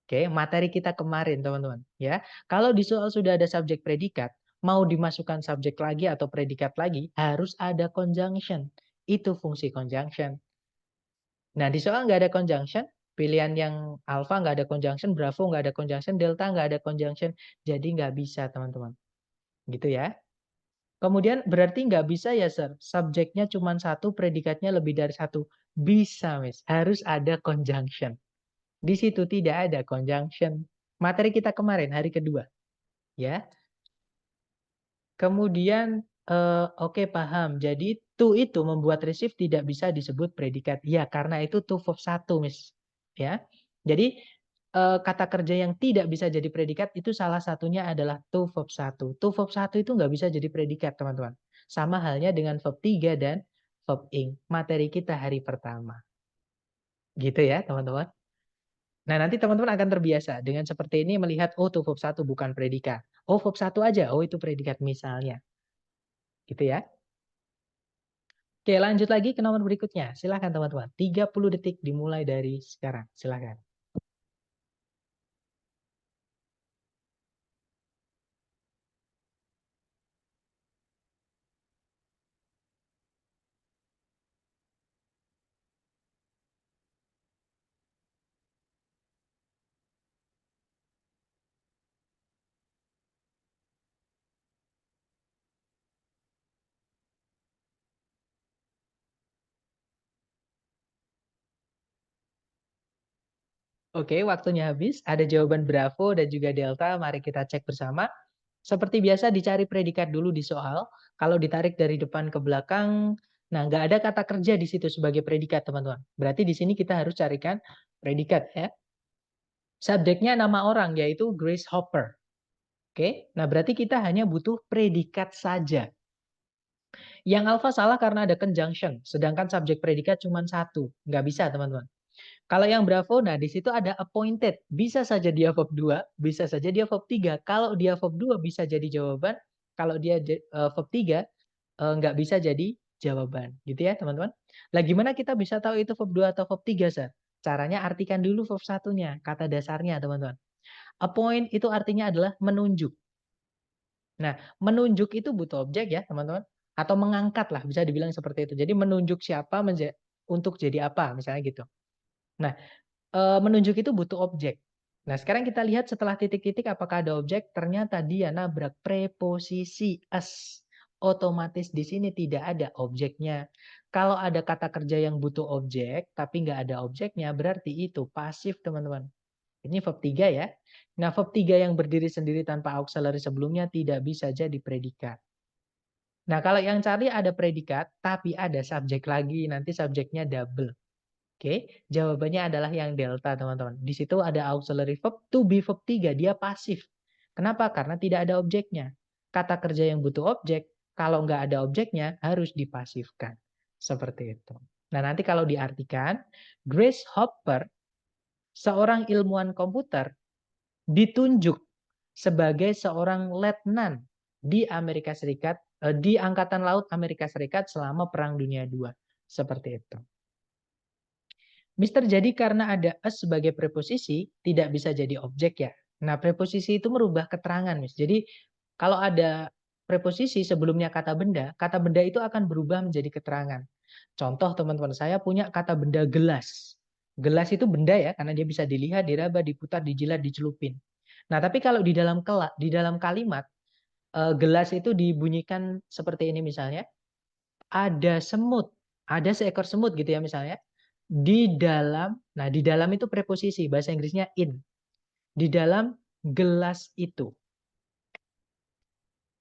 Oke, materi kita kemarin, teman-teman. Ya, kalau di soal sudah ada subjek predikat, mau dimasukkan subjek lagi atau predikat lagi, harus ada conjunction. Itu fungsi conjunction. Nah, di soal nggak ada conjunction, pilihan yang alpha nggak ada conjunction, bravo nggak ada conjunction, delta nggak ada conjunction, jadi nggak bisa, teman-teman. Gitu ya. Kemudian berarti nggak bisa ya, Sir? Subjeknya cuma satu, predikatnya lebih dari satu. Bisa, Miss. Harus ada conjunction. Di situ tidak ada conjunction. Materi kita kemarin, hari kedua. Ya. Kemudian, oke paham. Jadi, to itu membuat receive tidak bisa disebut predikat. Ya, karena itu to verb 1, Miss. Ya. Jadi, kata kerja yang tidak bisa jadi predikat itu salah satunya adalah to verb 1. To verb 1 itu nggak bisa jadi predikat, teman-teman. Sama halnya dengan verb 3 dan verb ing. Materi kita hari pertama. Gitu ya, teman-teman. Nah, nanti teman-teman akan terbiasa dengan seperti ini melihat, oh, to verb 1 bukan predikat. Oh, verb 1 aja, oh itu predikat misalnya. Gitu ya. Oke, lanjut lagi ke nomor berikutnya. Silakan teman-teman. 30 detik dimulai dari sekarang. Silakan. Oke, waktunya habis. Ada jawaban Bravo dan juga Delta. Mari kita cek bersama. Seperti biasa dicari predikat dulu di soal. Kalau ditarik dari depan ke belakang, nah nggak ada kata kerja di situ sebagai predikat, teman-teman. Berarti di sini kita harus carikan predikat ya. Subjeknya nama orang, yaitu Grace Hopper. Oke, nah berarti kita hanya butuh predikat saja. Yang alpha salah karena ada conjunction, sedangkan subjek predikat cuma satu. Nggak bisa, teman-teman. Kalau yang Bravo, nah di situ ada appointed. Bisa saja dia verb 2, bisa saja dia verb 3. Kalau dia verb 2 bisa jadi jawaban, kalau dia verb 3 nggak bisa jadi jawaban. Gitu ya, teman-teman. Lah gimana kita bisa tahu itu verb 2 atau verb 3, Sir? Caranya artikan dulu verb satunya, kata dasarnya, teman-teman. Appoint itu artinya adalah menunjuk. Nah, menunjuk itu butuh objek ya, teman-teman. Atau mengangkat lah, bisa dibilang seperti itu. Jadi menunjuk siapa untuk jadi apa, misalnya gitu. Nah, menunjuk itu butuh objek. Nah, sekarang kita lihat setelah titik-titik apakah ada objek. Ternyata dia nabrak preposisi as. Otomatis di sini tidak ada objeknya. Kalau ada kata kerja yang butuh objek, tapi nggak ada objeknya, berarti itu pasif, teman-teman. Ini verb 3 ya. Nah, verb 3 yang berdiri sendiri tanpa auxiliary sebelumnya tidak bisa jadi predikat. Nah, kalau yang cari ada predikat, tapi ada subjek lagi, nanti subjeknya double. Oke, jawabannya adalah yang delta, teman-teman. Di situ ada auxiliary verb, to be verb 3, dia pasif. Kenapa? Karena tidak ada objeknya. Kata kerja yang butuh objek, kalau nggak ada objeknya, harus dipasifkan. Seperti itu. Nah, nanti kalau diartikan, Grace Hopper seorang ilmuwan komputer ditunjuk sebagai seorang letnan di Amerika Serikat, di Angkatan Laut Amerika Serikat selama Perang Dunia II. Seperti itu. Mister, jadi karena ada as sebagai preposisi, tidak bisa jadi objek ya. Nah, preposisi itu merubah keterangan, Miss. Jadi, kalau ada preposisi sebelumnya kata benda itu akan berubah menjadi keterangan. Contoh, teman-teman, saya punya kata benda gelas. Gelas itu benda ya, karena dia bisa dilihat, diraba, diputar, dijilat, dicelupin. Nah, tapi kalau di dalam kalimat, gelas itu dibunyikan seperti ini misalnya, ada semut, ada seekor semut gitu ya misalnya, nah di dalam itu preposisi, bahasa Inggrisnya in. Di dalam gelas itu.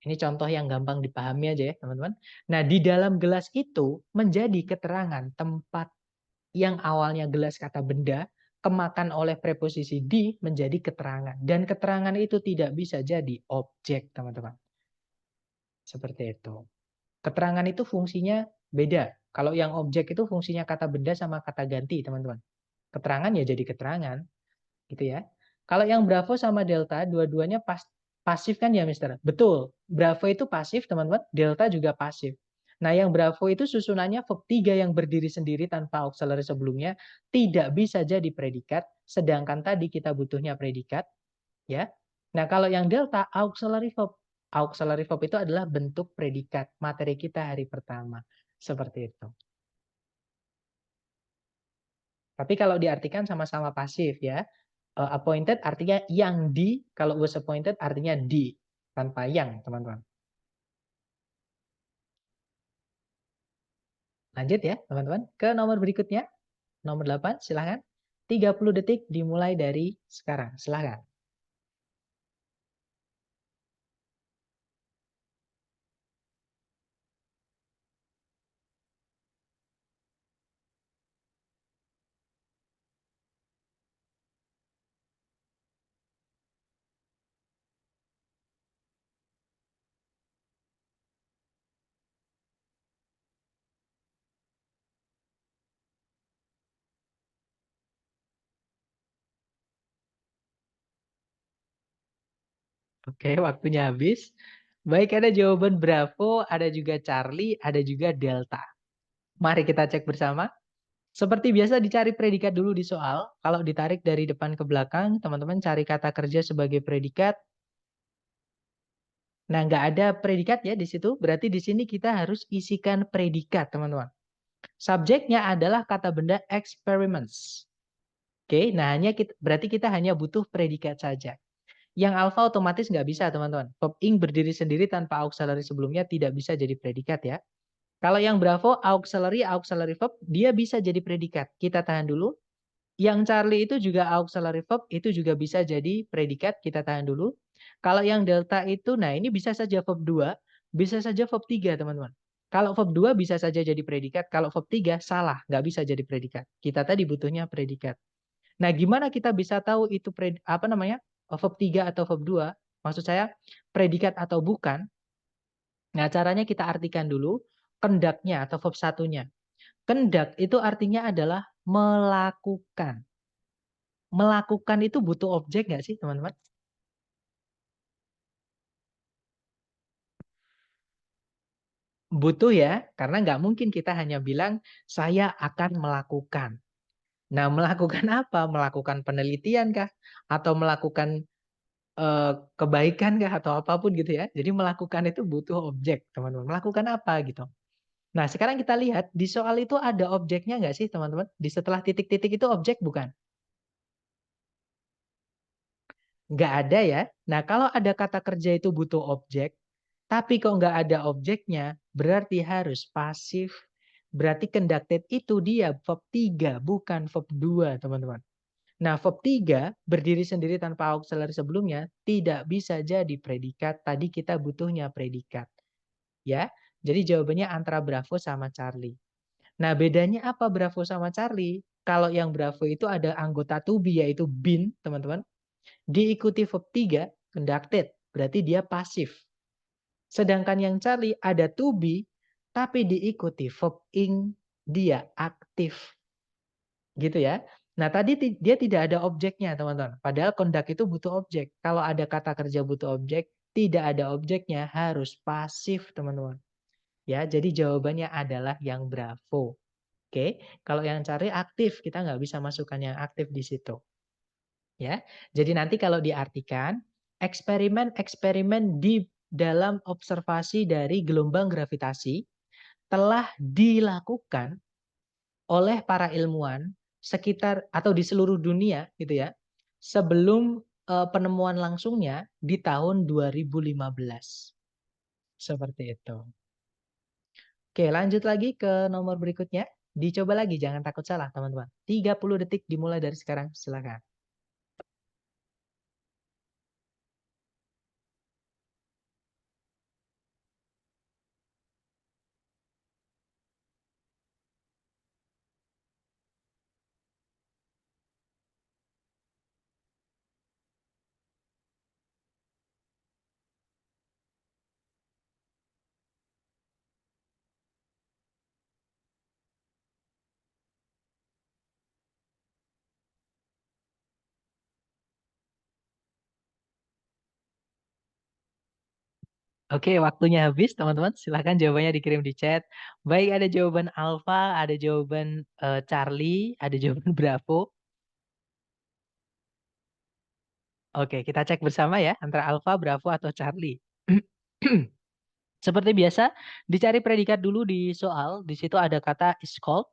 Ini contoh yang gampang dipahami aja ya teman-teman. Nah di dalam gelas itu menjadi keterangan tempat yang awalnya gelas kata benda, kemakan oleh preposisi di menjadi keterangan. Dan keterangan itu tidak bisa jadi objek teman-teman. Seperti itu. Keterangan itu fungsinya beda. Kalau yang objek itu fungsinya kata benda sama kata ganti teman-teman. Keterangan ya jadi keterangan. Gitu ya. Kalau yang Bravo sama Delta, dua-duanya pasif kan ya, Mister? Betul. Bravo itu pasif, teman-teman. Delta juga pasif. Nah, yang Bravo itu susunannya verb 3 yang berdiri sendiri tanpa auxiliary sebelumnya tidak bisa jadi predikat, sedangkan tadi kita butuhnya predikat, ya. Nah, kalau yang Delta auxiliary verb. Auxiliary verb itu adalah bentuk predikat materi kita hari pertama. Seperti itu. Tapi kalau diartikan sama-sama pasif ya. Appointed artinya yang di, kalau was appointed artinya di, tanpa yang, teman-teman. Lanjut ya, teman-teman. Ke nomor berikutnya, nomor 8, silahkan. 30 detik dimulai dari sekarang, silahkan. Oke, waktunya habis. Baik, ada jawaban Bravo, ada juga Charlie, ada juga Delta. Mari kita cek bersama. Seperti biasa dicari predikat dulu di soal. Kalau ditarik dari depan ke belakang, teman-teman cari kata kerja sebagai predikat. Nah, nggak ada predikat ya di situ. Berarti di sini kita harus isikan predikat, teman-teman. Subjeknya adalah kata benda experiments. Oke, nah berarti kita hanya butuh predikat saja. Yang alpha otomatis nggak bisa, teman-teman. Verb ing berdiri sendiri tanpa auxiliary sebelumnya tidak bisa jadi predikat ya. Kalau yang Bravo, auxiliary verb, dia bisa jadi predikat. Kita tahan dulu. Yang Charlie itu juga auxiliary verb, itu juga bisa jadi predikat. Kita tahan dulu. Kalau yang Delta itu, nah ini bisa saja verb 2, bisa saja verb 3, teman-teman. Kalau verb 2 bisa saja jadi predikat, kalau verb 3 salah, nggak bisa jadi predikat. Kita tadi butuhnya predikat. Nah, gimana kita bisa tahu itu verb 3 atau verb 2? Maksud saya predikat atau bukan? Nah, caranya kita artikan dulu kendaknya atau verb satunya. Kendak itu artinya adalah melakukan. Melakukan itu butuh objek nggak sih, teman-teman? Butuh ya, karena nggak mungkin kita hanya bilang saya akan melakukan. Nah, melakukan apa? Melakukan penelitian kah? Atau melakukan kebaikan kah? Atau apapun gitu ya. Jadi melakukan itu butuh objek, teman-teman. Melakukan apa gitu. Nah, sekarang kita lihat di soal itu ada objeknya nggak sih, teman-teman? Di setelah titik-titik itu objek bukan? Nggak ada ya. Nah, kalau ada kata kerja itu butuh objek, tapi kok nggak ada objeknya, berarti harus pasif. Berarti conducted itu dia verb 3, bukan verb 2, teman-teman. Nah, verb 3 berdiri sendiri tanpa auxiliary sebelumnya tidak bisa jadi predikat. Tadi kita butuhnya predikat. Ya. Jadi jawabannya antara Bravo sama Charlie. Nah, bedanya apa Bravo sama Charlie? Kalau yang Bravo itu ada anggota to be yaitu been, teman-teman. Diikuti verb 3, conducted. Berarti dia pasif. Sedangkan yang Charlie ada to be, tapi diikuti verb ing, dia aktif. Gitu ya. Nah, tadi dia tidak ada objeknya, teman-teman. Padahal conduct itu butuh objek. Kalau ada kata kerja butuh objek, tidak ada objeknya, harus pasif, teman-teman. Ya, jadi jawabannya adalah yang Bravo. Oke, kalau yang cari aktif, kita nggak bisa masukkan yang aktif di situ. Ya, jadi nanti kalau diartikan, eksperimen-eksperimen di dalam observasi dari gelombang gravitasi telah dilakukan oleh para ilmuwan sekitar atau di seluruh dunia gitu ya, sebelum penemuan langsungnya di tahun 2015. Seperti itu. Oke, lanjut lagi ke nomor berikutnya. Dicoba lagi, jangan takut salah teman-teman. 30 detik dimulai dari sekarang, silakan. Oke, waktunya habis teman-teman. Silakan jawabannya dikirim di chat. Baik, ada jawaban Alpha, ada jawaban Charlie, ada jawaban Bravo. Oke, kita cek bersama ya antara Alpha, Bravo atau Charlie. Seperti biasa, dicari predikat dulu di soal. Di situ ada kata is called.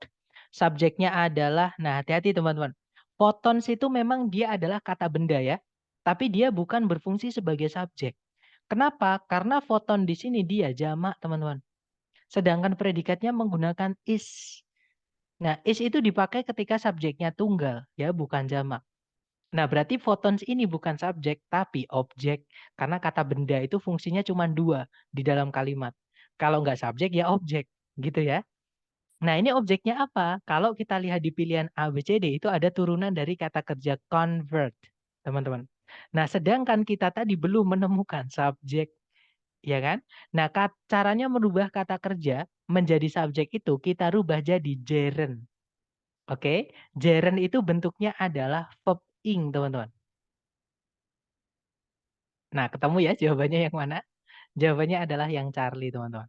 Subjeknya adalah, nah hati-hati teman-teman. Photons itu memang dia adalah kata benda ya. Tapi dia bukan berfungsi sebagai subjek. Kenapa? Karena foton di sini dia jamak teman-teman. Sedangkan predikatnya menggunakan is. Nah, is itu dipakai ketika subjeknya tunggal, ya, bukan jamak. Nah, berarti photons ini bukan subjek, tapi objek. Karena kata benda itu fungsinya cuma dua di dalam kalimat. Kalau nggak subjek, ya objek. Gitu ya. Nah, ini objeknya apa? Kalau kita lihat di pilihan A, B, C, D, itu ada turunan dari kata kerja convert, teman-teman. Nah, sedangkan kita tadi belum menemukan subjek, ya kan? Nah, caranya merubah kata kerja menjadi subjek itu kita rubah jadi gerund. Oke, gerund itu bentuknya adalah verb ing, teman-teman. Nah, ketemu ya jawabannya yang mana? Jawabannya adalah yang Charlie, teman-teman.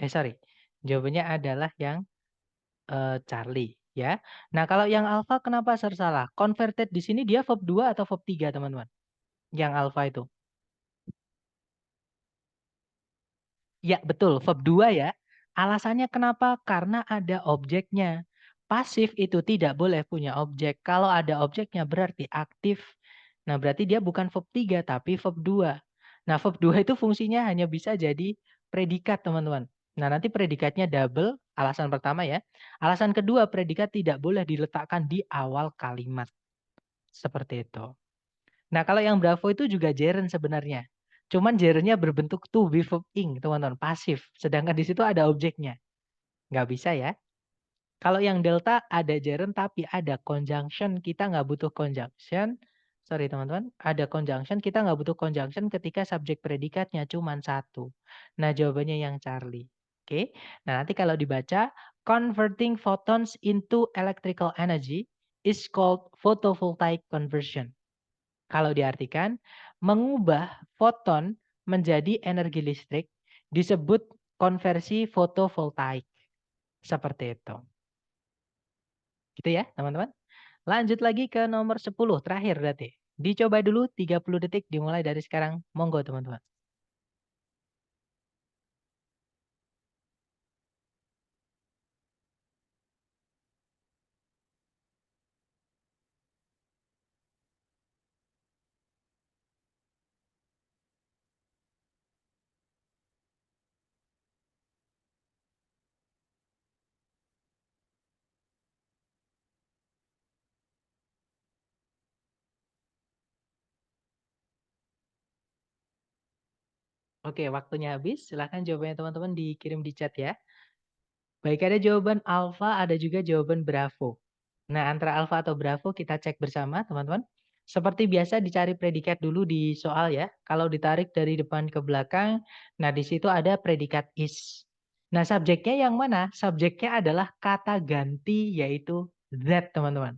Sorry. Jawabannya adalah yang Charlie, ya. Nah, kalau yang alpha kenapa salah? Converted di sini dia verb 2 atau verb 3, teman-teman? Yang alpha itu. Ya, betul, verb 2 ya. Alasannya kenapa? Karena ada objeknya. Pasif itu tidak boleh punya objek. Kalau ada objeknya berarti aktif. Nah, berarti dia bukan verb 3 tapi verb 2. Nah, verb 2 itu fungsinya hanya bisa jadi predikat, teman-teman. Nah, nanti predikatnya double, alasan pertama ya. Alasan kedua, predikat tidak boleh diletakkan di awal kalimat. Seperti itu. Nah, kalau yang Bravo itu juga gerund sebenarnya. Cuman gerundnya berbentuk to be verb ing, teman-teman, pasif. Sedangkan di situ ada objeknya. Nggak bisa ya. Kalau yang Delta ada gerund tapi ada conjunction. Kita nggak butuh conjunction. Sorry teman-teman. Ada conjunction. Kita nggak butuh conjunction ketika subjek predikatnya cuma satu. Nah, jawabannya yang Charlie. Oke. Nah, nanti kalau dibaca, converting photons into electrical energy is called photovoltaic conversion. Kalau diartikan, mengubah foton menjadi energi listrik disebut konversi fotovoltaik. Seperti itu. Gitu ya, teman-teman. Lanjut lagi ke nomor 10, terakhir berarti. Dicoba dulu 30 detik dimulai dari sekarang. Monggo, teman-teman. Oke, waktunya habis. Silahkan jawabannya teman-teman dikirim di chat ya. Baik, ada jawaban alfa, ada juga jawaban bravo. Nah, antara alfa atau bravo kita cek bersama, teman-teman. Seperti biasa dicari predikat dulu di soal ya. Kalau ditarik dari depan ke belakang, nah di situ ada predikat is. Nah, subjeknya yang mana? Subjeknya adalah kata ganti yaitu that, teman-teman.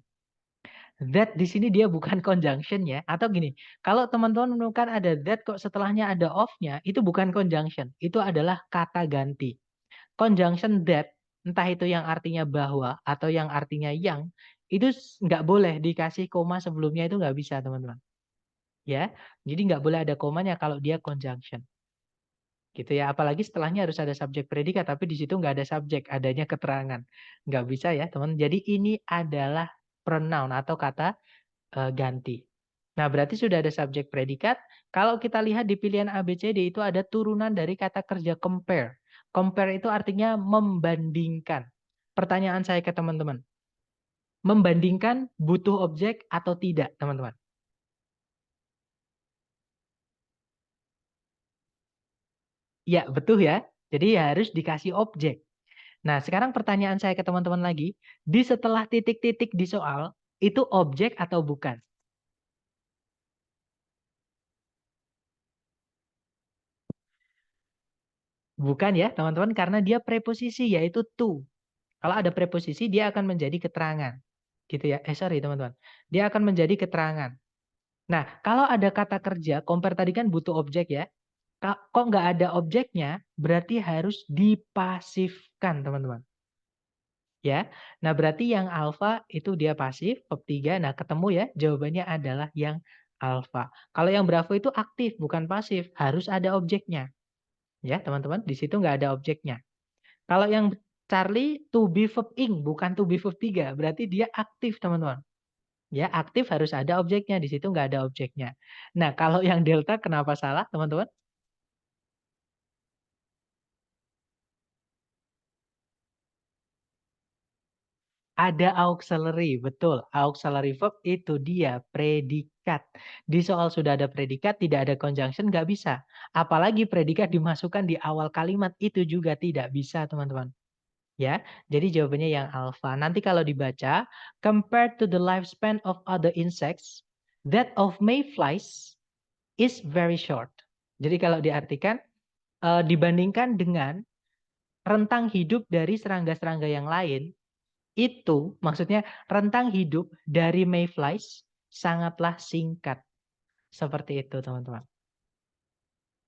That di sini dia bukan conjunction ya. Atau gini, kalau teman-teman menemukan ada that kok setelahnya ada of-nya, itu bukan conjunction. Itu adalah kata ganti. Conjunction that, entah itu yang artinya bahwa atau yang artinya yang, itu nggak boleh dikasih koma sebelumnya, itu nggak bisa teman-teman. Ya, jadi nggak boleh ada komanya kalau dia conjunction. Gitu ya, apalagi setelahnya harus ada subjek predikat, tapi di situ nggak ada subjek, adanya keterangan. Nggak bisa ya teman. Jadi ini adalah pronoun atau kata ganti. Nah, berarti sudah ada subjek predikat. Kalau kita lihat di pilihan A, B, C, D itu ada turunan dari kata kerja compare. Compare itu artinya membandingkan. Pertanyaan saya ke teman-teman. Membandingkan butuh objek atau tidak, teman-teman? Ya, betul ya. Jadi ya harus dikasih objek. Nah, sekarang pertanyaan saya ke teman-teman lagi. Di setelah titik-titik di soal, itu objek atau bukan? Bukan ya, teman-teman, karena dia preposisi, yaitu to. Kalau ada preposisi, dia akan menjadi keterangan. Gitu ya. Sorry teman-teman. Dia akan menjadi keterangan. Nah, kalau ada kata kerja, compare tadi kan butuh objek ya. Kok nggak ada objeknya, berarti harus dipasifkan, teman-teman. Ya. Nah, berarti yang alfa itu dia pasif, verb 3. Nah, ketemu ya, jawabannya adalah yang alfa. Kalau yang bravo itu aktif, bukan pasif. Harus ada objeknya. Ya, teman-teman. Di situ nggak ada objeknya. Kalau yang Charlie to be verb ing, bukan to be verb 3. Berarti dia aktif, teman-teman. Ya, aktif harus ada objeknya. Di situ nggak ada objeknya. Nah, kalau yang delta kenapa salah, teman-teman? Ada auxiliary, betul. Auxiliary verb itu dia predikat. Di soal sudah ada predikat, tidak ada conjunction, nggak bisa. Apalagi predikat dimasukkan di awal kalimat, itu juga tidak bisa, teman-teman. Ya, jadi jawabannya yang alpha. Nanti kalau dibaca, compared to the lifespan of other insects, that of mayflies is very short. Jadi kalau diartikan, dibandingkan dengan rentang hidup dari serangga-serangga yang lain, itu maksudnya rentang hidup dari mayflies sangatlah singkat. Seperti itu, teman-teman.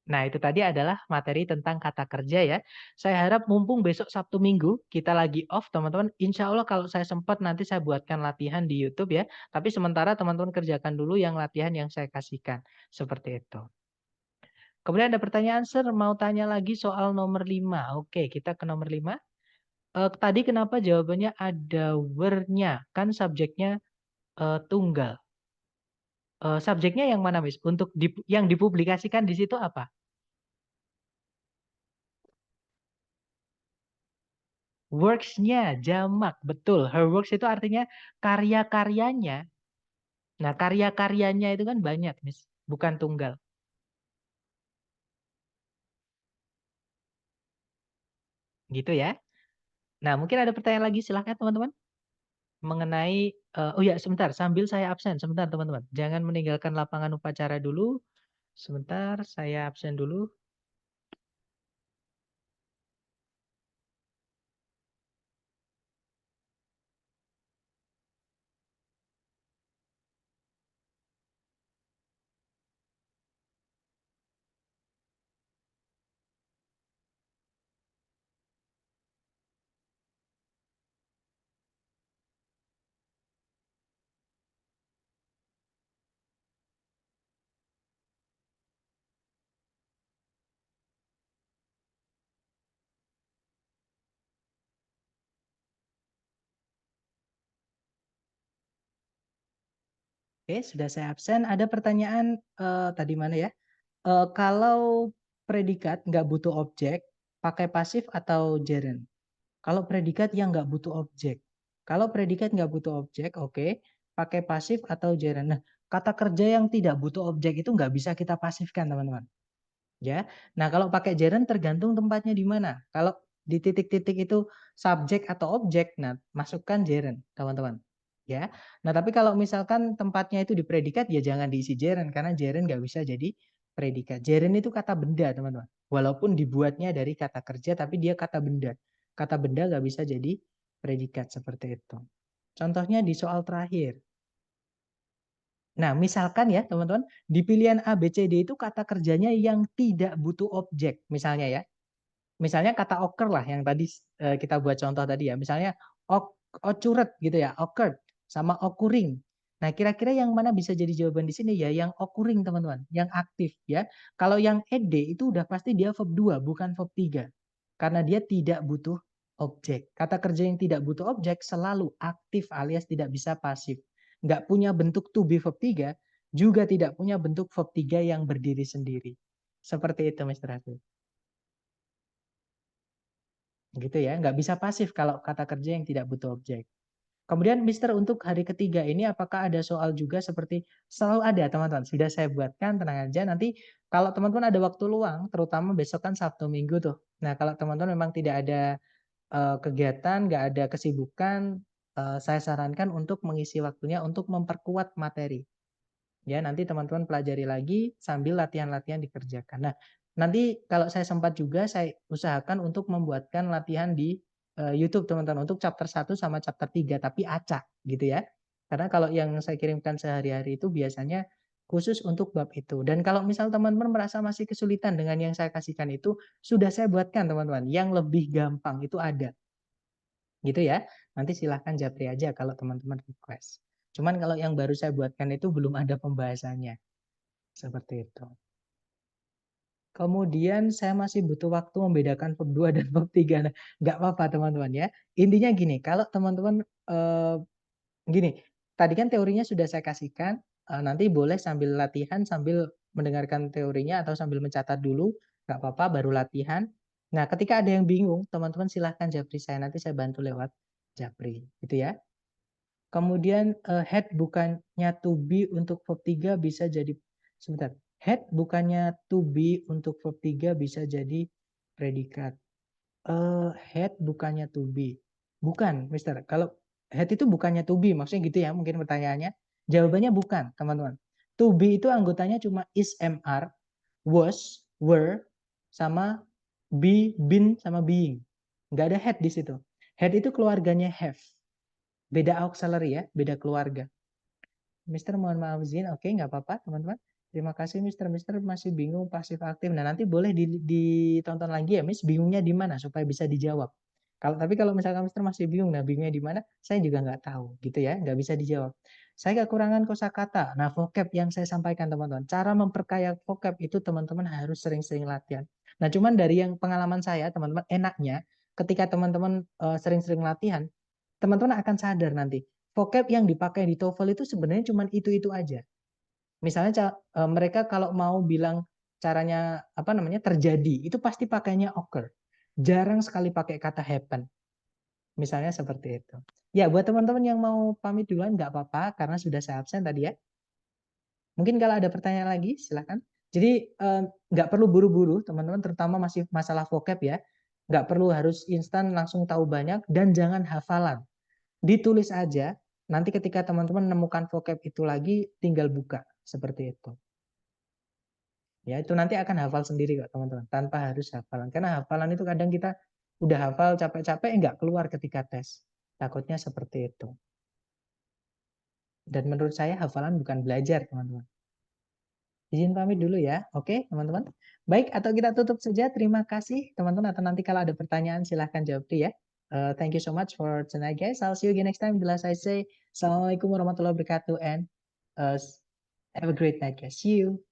Nah, itu tadi adalah materi tentang kata kerja ya. Saya harap mumpung besok Sabtu Minggu kita lagi off, teman-teman. Insya Allah kalau saya sempat nanti saya buatkan latihan di YouTube ya. Tapi sementara teman-teman kerjakan dulu yang latihan yang saya kasihkan. Seperti itu. Kemudian ada pertanyaan, Sir, mau tanya lagi soal nomor 5. Oke, kita ke nomor 5. Tadi kenapa jawabannya ada were-nya? Kan subjeknya tunggal. Subjeknya yang mana, Miss? Untuk yang dipublikasikan di situ apa? Works-nya jamak, betul. Her works itu artinya karya-karyanya. Nah, karya-karyanya itu kan banyak, Miss. Bukan tunggal. Gitu ya. Nah, mungkin ada pertanyaan lagi. Silahkan, teman-teman. Mengenai, oh ya, sebentar. Sambil saya absen. Sebentar, teman-teman. Jangan meninggalkan lapangan upacara dulu. Sebentar, saya absen dulu. Oke, sudah saya absen. Ada pertanyaan tadi mana ya? Kalau predikat nggak butuh objek, pakai pasif atau gerund? Kalau predikat yang nggak butuh objek. Kalau predikat nggak butuh objek, oke. Pakai pasif atau gerund. Nah, kata kerja yang tidak butuh objek itu nggak bisa kita pasifkan, teman-teman. Ya. Nah, kalau pakai gerund tergantung tempatnya di mana. Kalau di titik-titik itu subjek atau objek, nah masukkan gerund, teman-teman. Ya. Nah, tapi kalau misalkan tempatnya itu di predikat, ya jangan diisi gerund karena gerund nggak bisa jadi predikat. Gerund itu kata benda, teman-teman. Walaupun dibuatnya dari kata kerja, tapi dia kata benda. Kata benda nggak bisa jadi predikat seperti itu. Contohnya di soal terakhir. Nah, misalkan ya teman-teman, di pilihan A, B, C, D itu kata kerjanya yang tidak butuh objek, misalnya ya. Misalnya kata occur lah yang tadi kita buat contoh tadi ya. Misalnya occurred gitu ya, occurred sama occurring. Nah, kira-kira yang mana bisa jadi jawaban di sini ya? Yang occurring teman-teman, yang aktif ya. Kalau yang ed itu udah pasti dia verb 2 bukan verb 3. Karena dia tidak butuh objek. Kata kerja yang tidak butuh objek selalu aktif alias tidak bisa pasif. Nggak punya bentuk to be verb 3, juga tidak punya bentuk verb 3 yang berdiri sendiri. Seperti itu, Mr. Hafiz. Gitu ya, nggak bisa pasif kalau kata kerja yang tidak butuh objek. Kemudian Mister untuk hari ketiga ini apakah ada soal juga seperti selalu ada teman-teman. Sudah saya buatkan, tenang aja. Nanti kalau teman-teman ada waktu luang, terutama besok kan Sabtu Minggu tuh. Nah kalau teman-teman memang tidak ada kegiatan, nggak ada kesibukan, saya sarankan untuk mengisi waktunya untuk memperkuat materi. Ya, nanti teman-teman pelajari lagi sambil latihan-latihan dikerjakan. Nah, nanti kalau saya sempat juga saya usahakan untuk membuatkan latihan di YouTube teman-teman untuk chapter 1 sama chapter 3 tapi acak gitu ya. Karena kalau yang saya kirimkan sehari-hari itu biasanya khusus untuk bab itu. Dan kalau misal teman-teman merasa masih kesulitan dengan yang saya kasihkan itu, sudah saya buatkan teman-teman. Yang lebih gampang itu ada. Gitu ya. Nanti silahkan japri aja kalau teman-teman request. Cuman kalau yang baru saya buatkan itu belum ada pembahasannya. Seperti itu. Kemudian saya masih butuh waktu membedakan bab 2 dan bab 3. Nah, nggak apa-apa teman-teman ya. Intinya gini, kalau teman-teman gini, tadi kan teorinya sudah saya kasihkan, nanti boleh sambil latihan, sambil mendengarkan teorinya atau sambil mencatat dulu, nggak apa-apa, baru latihan. Nah, ketika ada yang bingung, teman-teman silahkan japri saya, nanti saya bantu lewat japri, gitu ya. Kemudian had bukannya to be untuk verb 3 bisa jadi sebentar. Had bukannya to be untuk verb 3 bisa jadi predikat. Had bukannya to be. Bukan, Mister. Kalau had itu bukannya to be, maksudnya gitu ya mungkin pertanyaannya. Jawabannya bukan, teman-teman. To be itu anggotanya cuma is, mr, was, were, sama be, been, sama being. Nggak ada had di situ. Had itu keluarganya have. Beda auxiliary ya, beda keluarga. Mister mohon maaf izin, oke nggak apa-apa teman-teman. Terima kasih Mister. Mister masih bingung pasif aktif. Nah nanti boleh ditonton lagi ya Miss, bingungnya di mana supaya bisa dijawab. Kalau misalkan Mister masih bingung, nah bingungnya di mana, saya juga nggak tahu gitu ya, nggak bisa dijawab. Saya kekurangan kosakata. Nah vocab yang saya sampaikan teman-teman, cara memperkaya vocab itu teman-teman harus sering-sering latihan. Nah cuman dari yang pengalaman saya teman-teman, enaknya ketika teman-teman sering-sering latihan, teman-teman akan sadar nanti vocab yang dipakai di TOEFL itu sebenarnya cuma itu-itu aja. Misalnya mereka kalau mau bilang caranya apa namanya terjadi, itu pasti pakainya occur. Jarang sekali pakai kata happen. Misalnya seperti itu. Ya, buat teman-teman yang mau pamit duluan nggak apa-apa karena sudah saya absen tadi ya. Mungkin kalau ada pertanyaan lagi silahkan. Jadi nggak perlu buru-buru teman-teman, terutama masih masalah vocab ya. Nggak perlu harus instan langsung tahu banyak dan jangan hafalan. Ditulis aja, nanti ketika teman-teman menemukan vocab itu lagi, tinggal buka. Seperti itu. Ya, itu nanti akan hafal sendiri kok teman-teman, tanpa harus hafalan. Karena hafalan itu kadang kita udah hafal capek-capek, nggak keluar ketika tes. Takutnya seperti itu. Dan menurut saya hafalan bukan belajar, teman-teman. Izin pamit dulu ya. Oke, teman-teman. Baik, atau kita tutup saja. Terima kasih, teman-teman. Atau nanti kalau ada pertanyaan, silahkan jawab ya. Thank you so much for tonight, guys. I'll see you again next time. Bila saya say, Assalamualaikum warahmatullahi wabarakatuh, and have a great night, guys. See you.